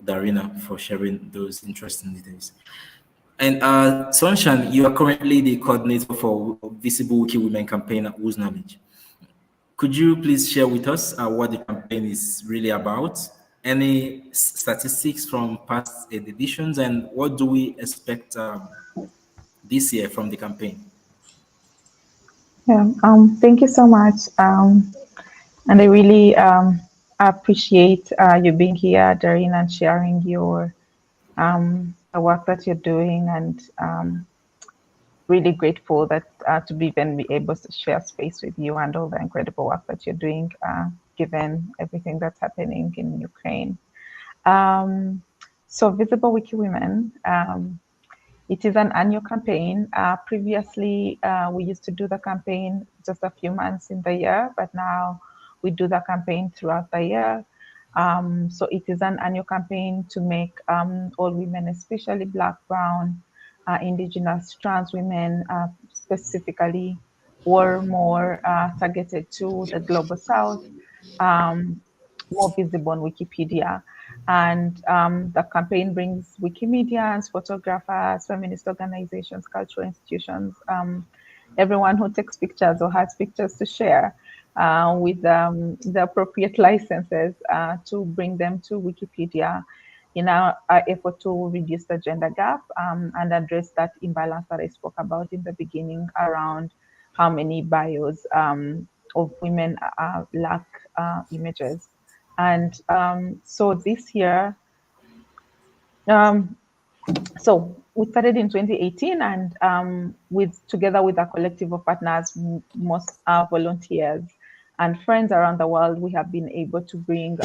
Darina, for sharing those interesting details. And Sunshine, you are currently the coordinator for VisibleWikiWomen campaign at Whose Knowledge. Could you please share with us what the campaign is really about? Any statistics from past editions, and what do we expect this year from the campaign? Yeah, thank you so much. And I really appreciate you being here, Darina, and sharing your the work that you're doing, and really grateful that to be able to share space with you and all the incredible work that you're doing, given everything that's happening in Ukraine. So VisibleWikiWomen, it is an annual campaign. Previously, we used to do the campaign just a few months in the year, but now we do the campaign throughout the year. So it is an annual campaign to make all women, especially Black, Brown, Indigenous, trans women specifically, or more targeted to the Global South, more visible on Wikipedia. And the campaign brings Wikimedians, photographers, feminist organizations, cultural institutions, everyone who takes pictures or has pictures to share with the appropriate licenses to bring them to Wikipedia in our effort to reduce the gender gap and address that imbalance that I spoke about in the beginning around how many bios of women lack images. And so this year, so we started in 2018, and together with a collective of partners, most volunteers, and friends around the world, we have been able to bring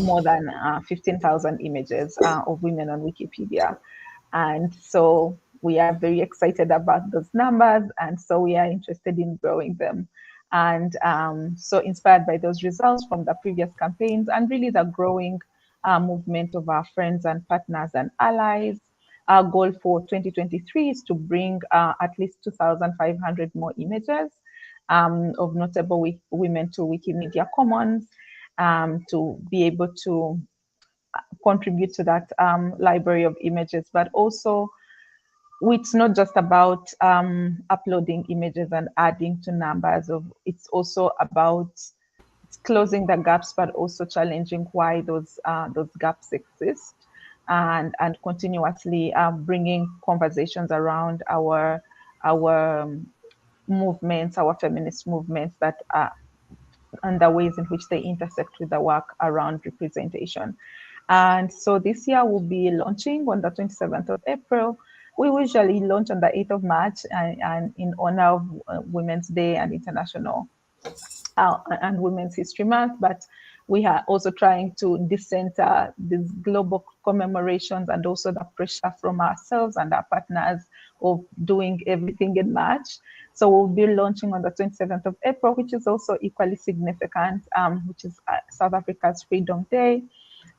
more than 15,000 images of women on Wikipedia. And so we are very excited about those numbers, and so we are interested in growing them. And so inspired by those results from the previous campaigns and really the growing movement of our friends and partners and allies, our goal for 2023 is to bring at least 2,500 more images of notable women to Wikimedia Commons, to be able to contribute to that library of images, but also it's not just about uploading images and adding to numbers of, it's also about closing the gaps, but also challenging why those gaps exist, and continuously bringing conversations around our movements, our feminist movements, that are and the ways in which they intersect with the work around representation. And so this year we'll be launching on the 27th of April. We usually launch on the 8th of March and in honor of Women's Day and International and Women's History Month, but we are also trying to decenter these global commemorations and also the pressure from ourselves and our partners of doing everything in March. So we'll be launching on the 27th of April, which is also equally significant, which is South Africa's Freedom Day.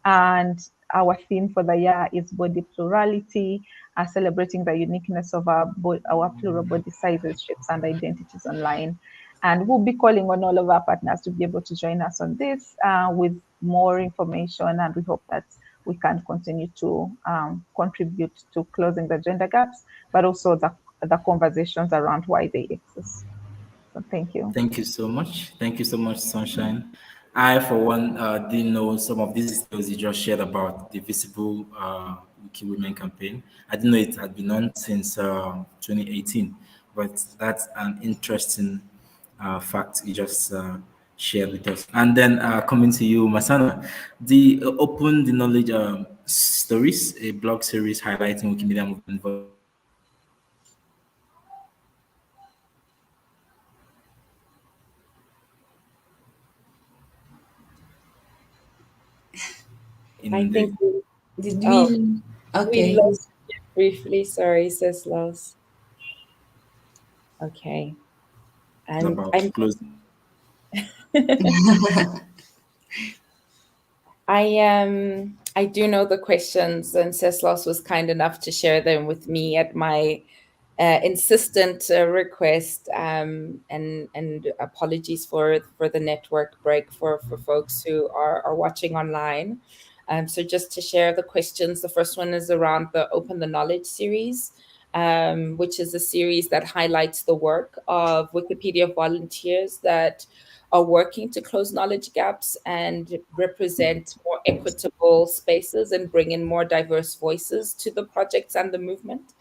And our theme for the year is body plurality, celebrating the uniqueness of our plural body sizes, shapes, and identities online. And we'll be calling on all of our partners to be able to join us on this with more information. And we hope that we can continue to contribute to closing the gender gaps, but also the conversations around why they exist. So thank you. Thank you so much. Thank you so much, Sunshine. I, for one, didn't know some of these details you just shared about the Visible Wiki Women campaign. I didn't know it had been on since 2018, but that's an interesting fact you just shared with us. And then coming to you, Masana, the Open the Knowledge Stories, a blog series highlighting Wikimedia movement. I think did we? Okay. We lost you briefly. Sorry, says Loss. Okay. And I'm closing. I do know the questions, and Ceslos was kind enough to share them with me at my insistent request. And apologies for the network break for folks who are watching online. So just to share the questions, the first one is around the Open the Knowledge series, which is a series that highlights the work of Wikipedia volunteers that are working to close knowledge gaps and represent more equitable spaces and bring in more diverse voices to the projects and the movement.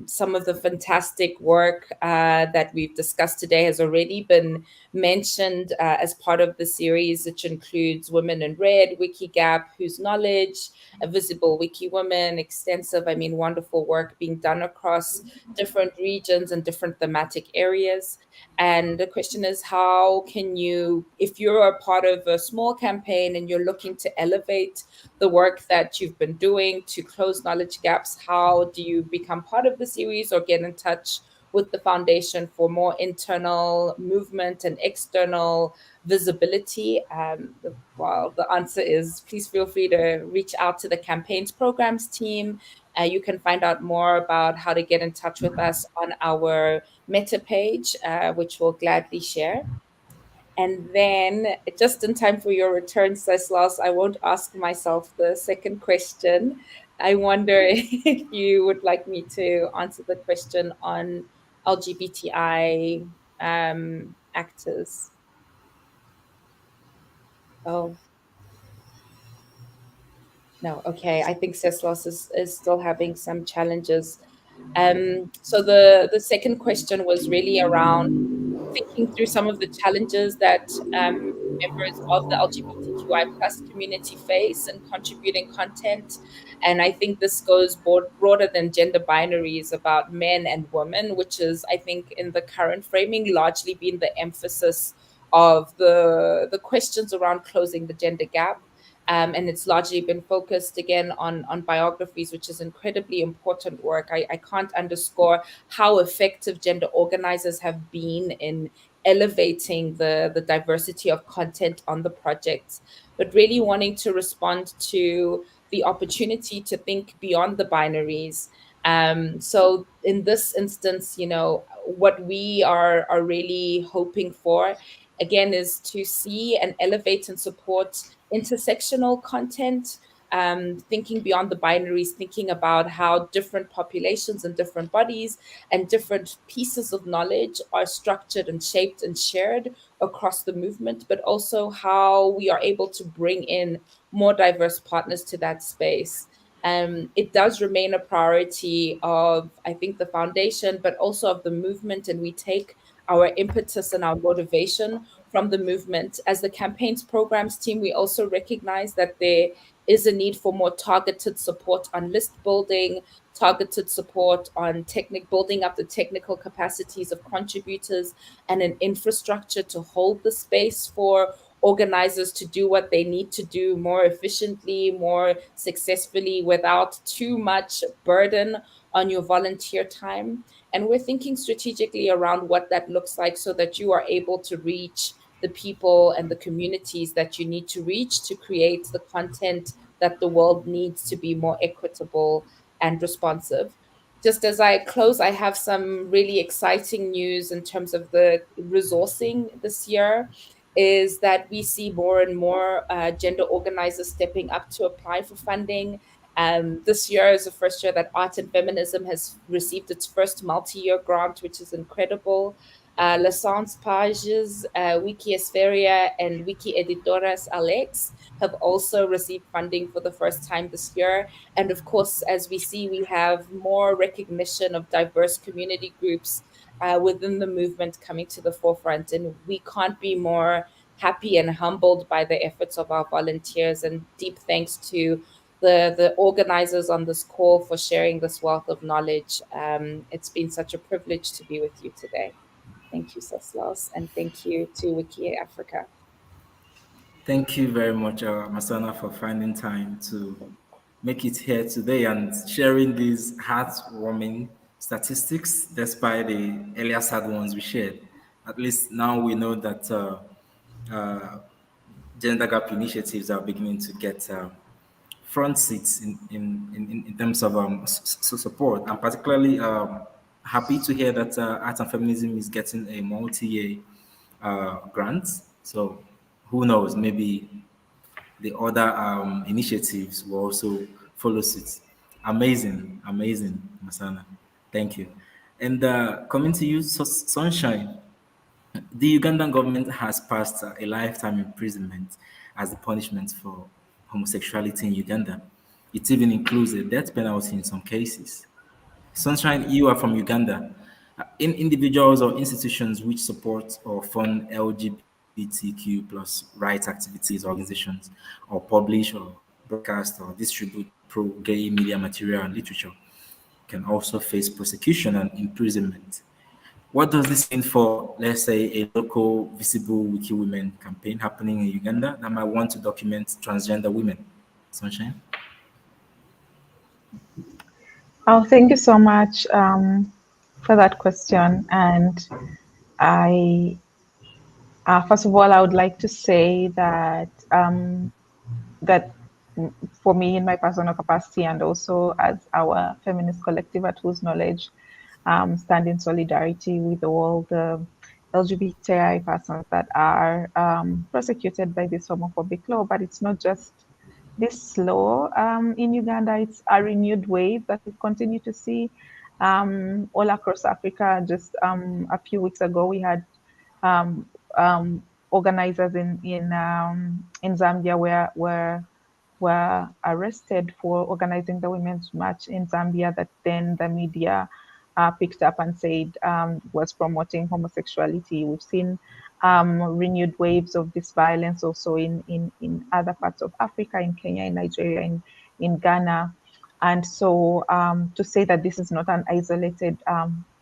Some of the fantastic work that we've discussed today has already been mentioned as part of the series, which includes Women in Red, WikiGap, Whose Knowledge, VisibleWikiWomen, extensive, wonderful work being done across different regions and different thematic areas. And the question is, how can you, if you're a part of a small campaign and you're looking to elevate the work that you've been doing to close knowledge gaps, how do you become part of the series or get in touch with the foundation for more internal movement and external visibility? Well, the answer is please feel free to reach out to the campaigns programs team. You can find out more about how to get in touch with us on our Meta page, which we'll gladly share. And then just in time for your return, Ceslas, I won't ask myself the second question. I wonder if you would like me to answer the question on LGBTI actors. Oh. No, okay. I think Ceslas is still having some challenges. So the second question was really around thinking through some of the challenges that members of the LGBTQI plus community face in contributing content. And I think this goes broader than gender binaries, about men and women, which is, I think, in the current framing, largely been the emphasis of the questions around closing the gender gap. And it's largely been focused again on biographies, which is incredibly important work. I can't underscore how effective gender organizers have been in elevating the diversity of content on the projects, but really wanting to respond to the opportunity to think beyond the binaries. So in this instance, what we are really hoping for, again, is to see and elevate and support intersectional content, thinking beyond the binaries, thinking about how different populations and different bodies and different pieces of knowledge are structured and shaped and shared across the movement, but also how we are able to bring in more diverse partners to that space. It does remain a priority of, I think, the foundation, but also of the movement, and we take our impetus and our motivation from the movement. As the campaigns programs team, we also recognize that there is a need for more targeted support on list building, targeted support on building up the technical capacities of contributors, and an infrastructure to hold the space for organizers to do what they need to do more efficiently, more successfully, without too much burden on your volunteer time. And we're thinking strategically around what that looks like so that you are able to reach the people and the communities that you need to reach to create the content that the world needs to be more equitable and responsive. Just as I close, I have some really exciting news in terms of the resourcing this year, is that we see more and more gender organizers stepping up to apply for funding. This year is the first year that Art and Feminism has received its first multi-year grant, which is incredible. Licence Pages, WikiAfrica, and Wiki Editoras Alex have also received funding for the first time this year. And of course, as we see, we have more recognition of diverse community groups within the movement coming to the forefront. And we can't be more happy and humbled by the efforts of our volunteers. And deep thanks to the organizers on this call for sharing this wealth of knowledge. It's been such a privilege to be with you today. Thank you, Seslos, and thank you to WikiAfrica. Thank you very much, Masana, for finding time to make it here today and sharing these heartwarming statistics despite the earlier sad ones we shared. At least now we know that gender gap initiatives are beginning to get front seats in terms of support. I'm particularly happy to hear that Art and Feminism is getting a multi-year grant. So who knows, maybe the other initiatives will also follow suit. Amazing, amazing, Masana. Thank you. And coming to you, Sunshine, the Ugandan government has passed a lifetime imprisonment as a punishment for homosexuality in Uganda. It even includes a death penalty in some cases. Sunshine, you are from Uganda. In individuals or institutions which support or fund LGBTQ plus rights activities, organizations, or publish or broadcast or distribute pro-gay media material and literature can also face prosecution and imprisonment. What does this mean for, let's say, a local visible Wiki Women campaign happening in Uganda that might want to document transgender women? Sunshine? Oh, thank you so much for that question. And I, first of all, I would like to say that that for me, in my personal capacity, and also as our feminist collective at Whose Knowledge, stand in solidarity with all the LGBTI persons that are prosecuted by this homophobic law. But it's not just this law in Uganda, it's a renewed wave that we continue to see all across Africa. Just a few weeks ago, we had organizers in Zambia were arrested for organizing the Women's March in Zambia that then the media picked up and said was promoting homosexuality. We've seen renewed waves of this violence also in other parts of Africa, in Kenya, in Nigeria, in Ghana. And so to say that this is not an isolated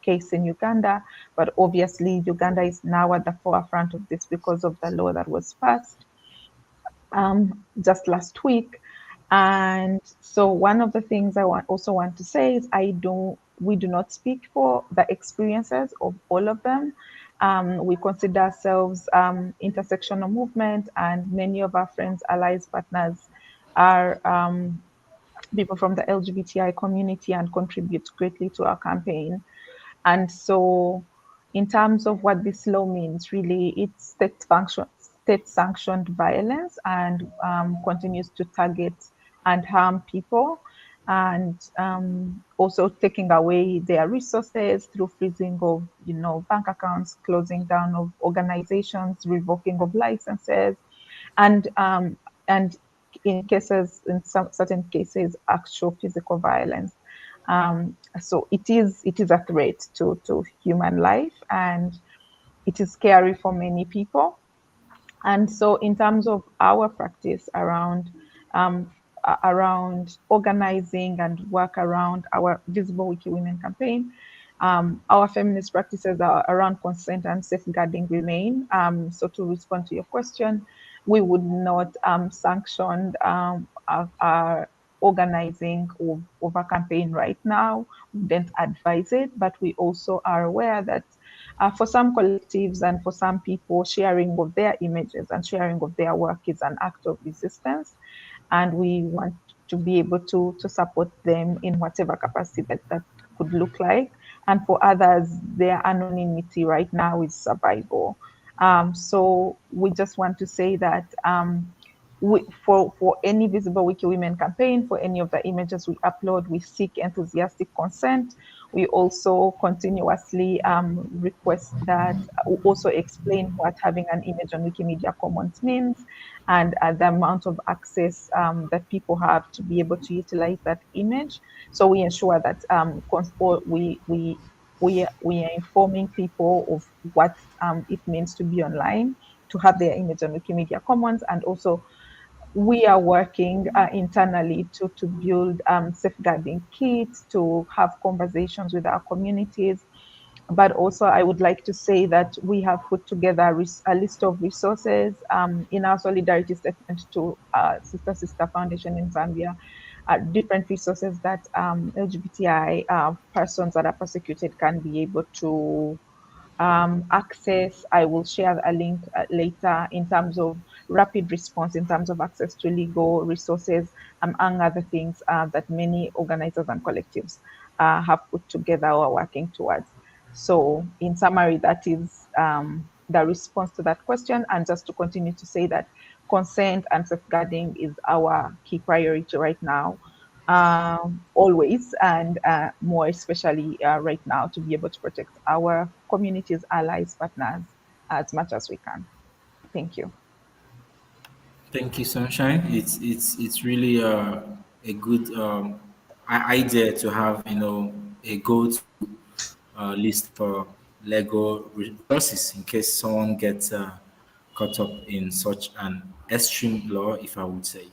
case in Uganda, but obviously Uganda is now at the forefront of this because of the law that was passed just last week. And so one of the things I also want to say is we do not speak for the experiences of all of them. We consider ourselves intersectional movement, and many of our friends, allies, partners are people from the LGBTI community and contribute greatly to our campaign. And so in terms of what this law means, really, it's state-sanctioned violence and continues to target and harm people, and also taking away their resources through freezing of, bank accounts, closing down of organizations, revoking of licenses, and in some certain cases, actual physical violence. So it is a threat to human life, and it is scary for many people. And so in terms of our practice around organizing and work around our VisibleWikiWomen campaign, our feminist practices are around consent and safeguarding women. So to respond to your question, we would not sanction our organizing of a campaign right now. We don't advise it, but we also are aware that for some collectives and for some people, sharing of their images and sharing of their work is an act of resistance. And we want to be able to support them in whatever capacity that could look like. And for others, their anonymity right now is survival. So we just want to say that for any VisibleWikiWomen campaign, for any of the images we upload, we seek enthusiastic consent. We also continuously request that, also explain what having an image on Wikimedia Commons means, and the amount of access that people have to be able to utilize that image. So we ensure that we are informing people of what it means to be online, to have their image on Wikimedia Commons, and also we are working internally to build safeguarding kits, to have conversations with our communities. But also, I would like to say that we have put together a list of resources in our solidarity statement to Sister Foundation in Zambia, different resources that LGBTI persons that are persecuted can be able to access. I will share a link later in terms of rapid response, in terms of access to legal resources, among other things that many organizers and collectives have put together or are working towards. So in summary, that is the response to that question. And just to continue to say that consent and safeguarding is our key priority right now. Always, and more especially right now, to be able to protect our communities, allies, partners as much as we can. Thank you. Thank you, Sunshine. It's really a good idea to have a go-to list for Lego resources in case someone gets caught up in such an extreme law, if I would say.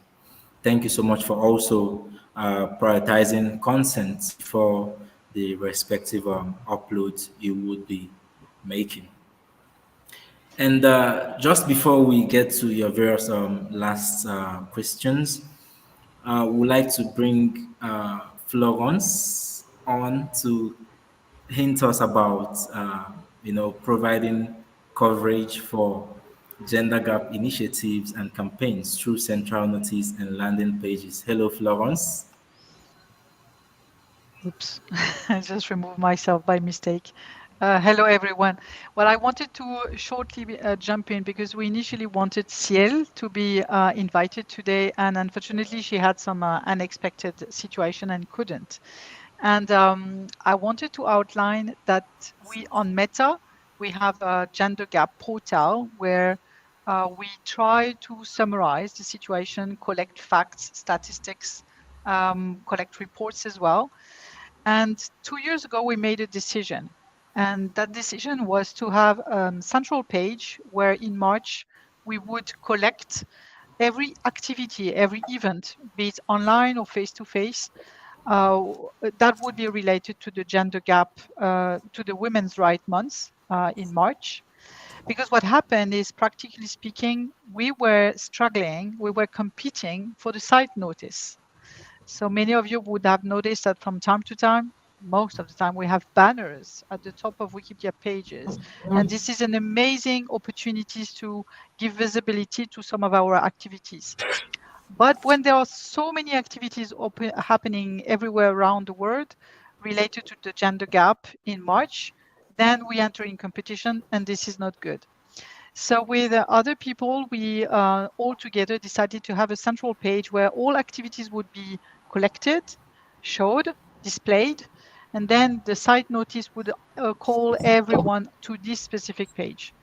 Thank you so much for also prioritizing consent for the respective uploads you would be making. And just before we get to your various last questions, we'd like to bring Florence on to hint us about, providing coverage for gender gap initiatives and campaigns through central notice and landing pages. Hello, Florence. Oops, I just removed myself by mistake. Hello, everyone. Well, I wanted to shortly jump in because we initially wanted Ciel to be invited today, and unfortunately, she had some unexpected situation and couldn't. And I wanted to outline that we on Meta, we have a gender gap portal where we try to summarize the situation, collect facts, statistics, collect reports as well. And 2 years ago, we made a decision. And that decision was to have a central page where in March, we would collect every activity, every event, be it online or face-to-face, that would be related to the gender gap, to the Women's Rights Month in March. Because what happened is, practically speaking, we were struggling, we were competing for the site notice. So many of you would have noticed that from time to time, most of the time, we have banners at the top of Wikipedia pages. And this is an amazing opportunity to give visibility to some of our activities. But when there are so many activities happening everywhere around the world related to the gender gap in March, then we enter in competition, and this is not good. So with other people, we all together decided to have a central page where all activities would be collected, showed, displayed, and then the site notice would call everyone to this specific page.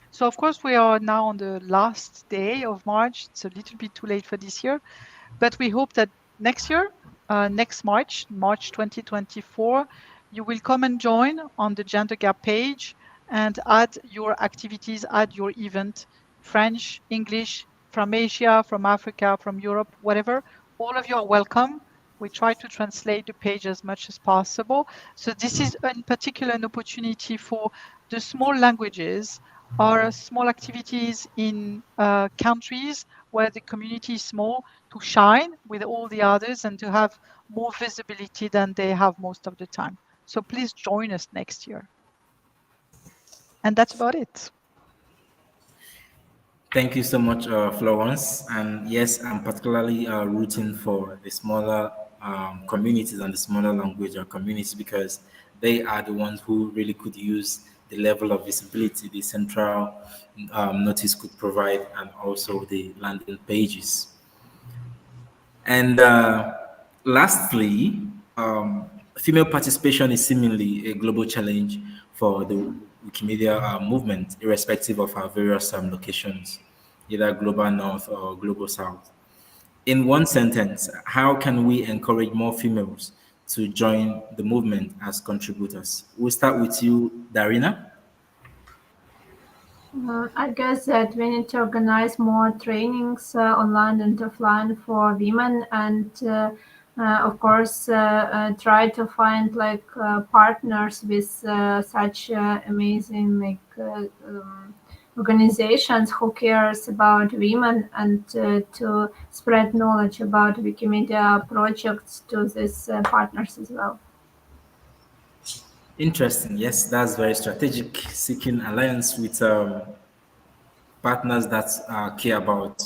So of course, we are now on the last day of March. It's a little bit too late for this year, but we hope that next year, next March 2024, you will come and join on the Gender Gap page and add your activities, add your event, French, English, from Asia, from Africa, from Europe, whatever. All of you are welcome. We try to translate the page as much as possible. So this is in particular an opportunity for the small languages or small activities in countries where the community is small to shine with all the others and to have more visibility than they have most of the time. So please join us next year. And that's about it. Thank you so much, Florence. And yes, I'm particularly rooting for the smaller communities and the smaller language communities, because they are the ones who really could use the level of visibility the central notice could provide, and also the landing pages. And lastly, female participation is seemingly a global challenge for the Wikimedia movement, irrespective of our various locations, either global north or global south. In one sentence, how can we encourage more females to join the movement as contributors? We'll start with you, Darina. I guess that we need to organize more trainings online and offline for women, and of course try to find like partners with such amazing organizations who cares about women, and to spread knowledge about Wikimedia projects to these partners as well. Interesting. Yes, that's very strategic. Seeking alliance with partners that care about,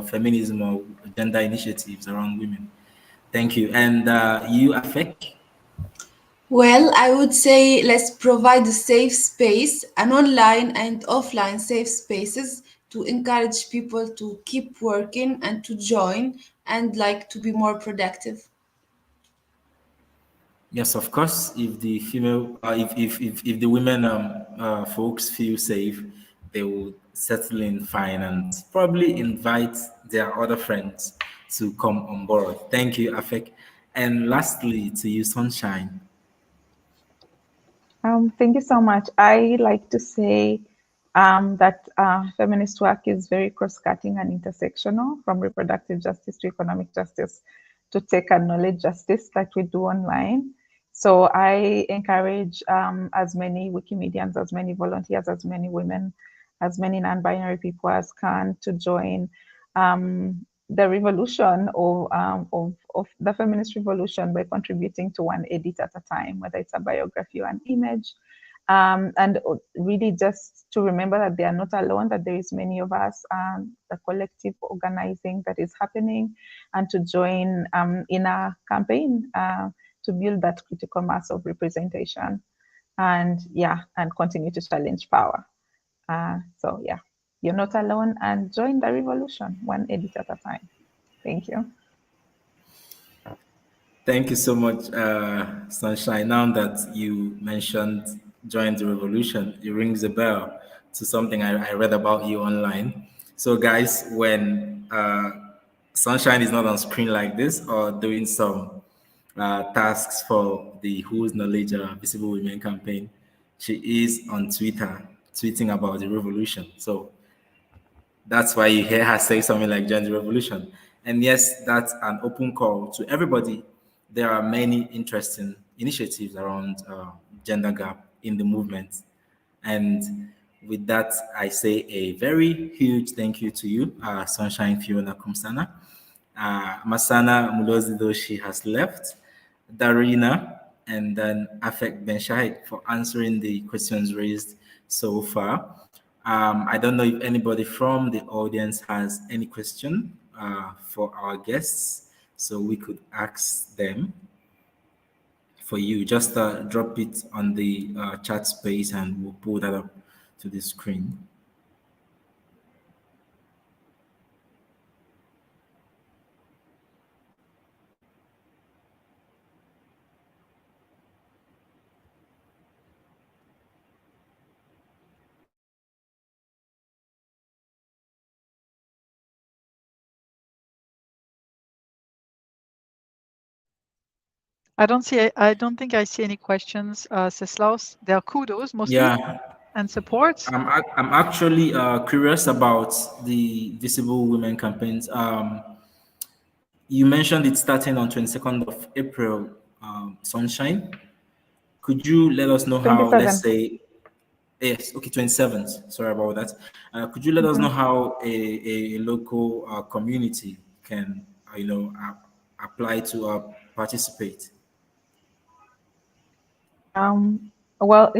feminism or gender initiatives around women. Thank you. And you, Afek? Well, I would say let's provide a safe space, an online and offline safe spaces to encourage people to keep working and to join and like to be more productive. Yes, of course. If the female, if the women folks feel safe, they will settle in fine and probably invite their other friends to come on board. Thank you, Afek. And lastly, to you, Sunshine. Thank you so much. I like to say that feminist work is very cross-cutting and intersectional, from reproductive justice to economic justice to tech and knowledge justice that we do online. So I encourage as many Wikimedians, as many volunteers, as many women, as many non-binary people as can to join the revolution of the feminist revolution by contributing to one edit at a time, whether it's a biography or an image. And really just to remember that they are not alone, that there is many of us, the collective organizing that is happening, and to join in a campaign to build that critical mass of representation, and continue to challenge power. So yeah, you're not alone, and join the revolution one edit at a time. Thank you. Thank you so much, Sunshine. Now that you mentioned join the revolution, it rings a bell to something I read about you online. So guys, when Sunshine is not on screen like this or doing some tasks for the Who's Knowledge Visible Women campaign, she is on Twitter tweeting about the revolution. So that's why you hear her say something like join the revolution. And yes, that's an open call to everybody. There are many interesting initiatives around gender gap in the movement. And with that, I say a very huge thank you to you, Sunshine Fionah Komusana, Masana Mulaudzi, though she has left, Darina, and then Afek Ben Chahed for answering the questions raised so far. I don't know if anybody from the audience has any question for our guests, so we could ask them for you. Just drop it on the chat space and we'll pull that up to the screen. I don't think I see any questions, Ceslaus. There are kudos mostly. Yeah. And support. I'm actually curious about the Visible Women campaigns. You mentioned it starting on 22nd of April, Sunshine. Could you let us know how, 27th. let's say, yes, okay, 27th, sorry about that. Could you let us know how a local community can, apply to participate? Well,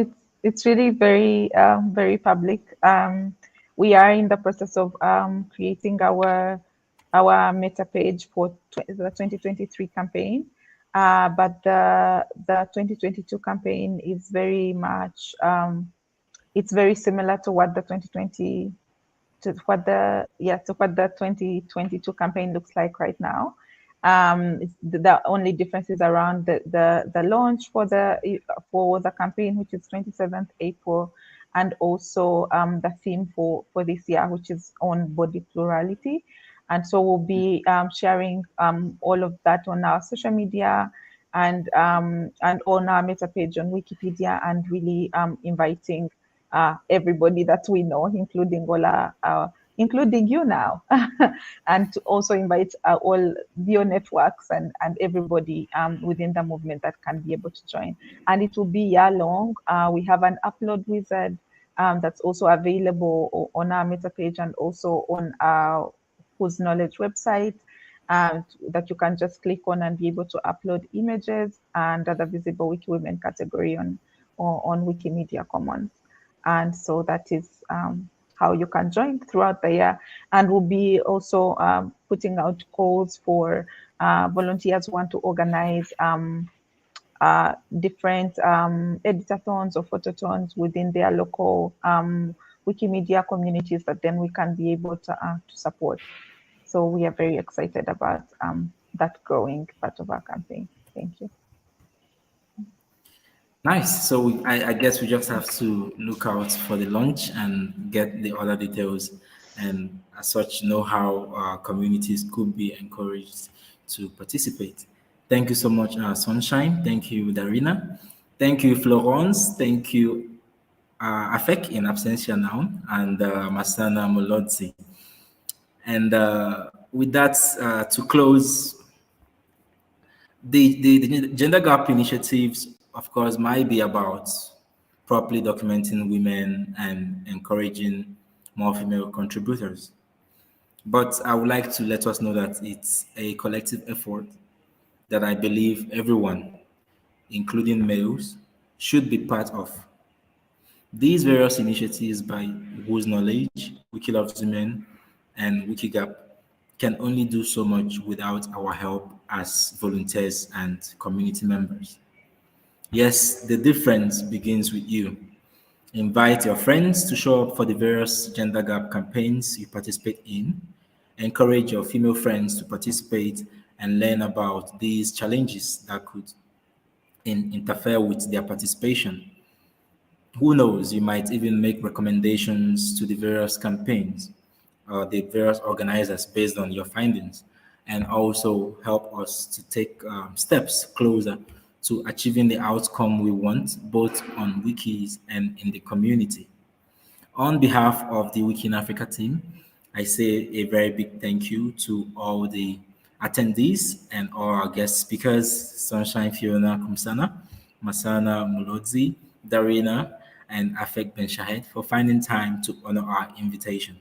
it's really very very public. We are in the process of creating our meta page for the 2023 campaign, but the 2022 campaign is very much it's very similar to what the 2022 campaign looks like right now. The only difference is around the launch for the campaign, which is 27th April, and also the theme for this year, which is on body plurality. And so we'll be sharing all of that on our social media and on our meta page on Wikipedia, and really inviting everybody that we know, including all our including you now, and to also invite all your networks and everybody within the movement that can be able to join. And it will be year long. We have an upload wizard that's also available on our meta page and also on our Whose Knowledge website, that you can just click on and be able to upload images and the VisibleWikiWomen category on Wikimedia Commons. And so that is how you can join throughout the year. And we'll be also putting out calls for volunteers who want to organize different editathons or photothons within their local Wikimedia communities that then we can be able to support. So we are very excited about that growing part of our campaign. Thank you. Nice. So I guess we just have to look out for the launch and get the other details, and as such know how communities could be encouraged to participate. Thank you so much, Sunshine. Thank you, Darina. Thank you, Florence. Thank you, Afek in absentia now, and Masana Mulaudzi. And with that, to close, the gender gap initiatives, of course, might be about properly documenting women and encouraging more female contributors. But I would like to let us know that it's a collective effort that I believe everyone, including males, should be part of. These various initiatives by Whose Knowledge, Wiki Loves Women, and WikiGap can only do so much without our help as volunteers and community members. Yes, the difference begins with you. Invite your friends to show up for the various gender gap campaigns you participate in. Encourage your female friends to participate and learn about these challenges that could interfere with their participation. Who knows, you might even make recommendations to the various campaigns or the various organizers based on your findings, and also help us to take steps closer to achieving the outcome we want, both on wikis and in the community. On behalf of the WikiAfrica team, I say a very big thank you to all the attendees and all our guest speakers, Sunshine Fionah Komusana, Masana Mulaudzi, Darina, and Afek Ben Chahed for finding time to honor our invitation.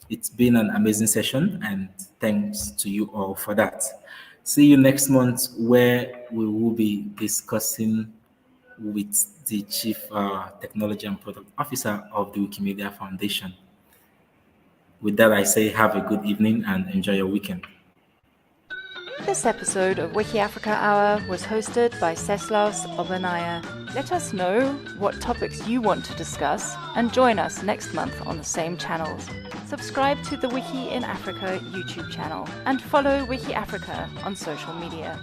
It's been an amazing session, and thanks to you all for that. See you next month, where we will be discussing with the Chief Technology and Product Officer of the Wikimedia Foundation. With that, I say have a good evening and enjoy your weekend. This episode of WikiAfrica Hour was hosted by Ceslaus Obanaya. Let us know what topics you want to discuss and join us next month on the same channels. Subscribe to the Wiki in Africa YouTube channel and follow WikiAfrica on social media.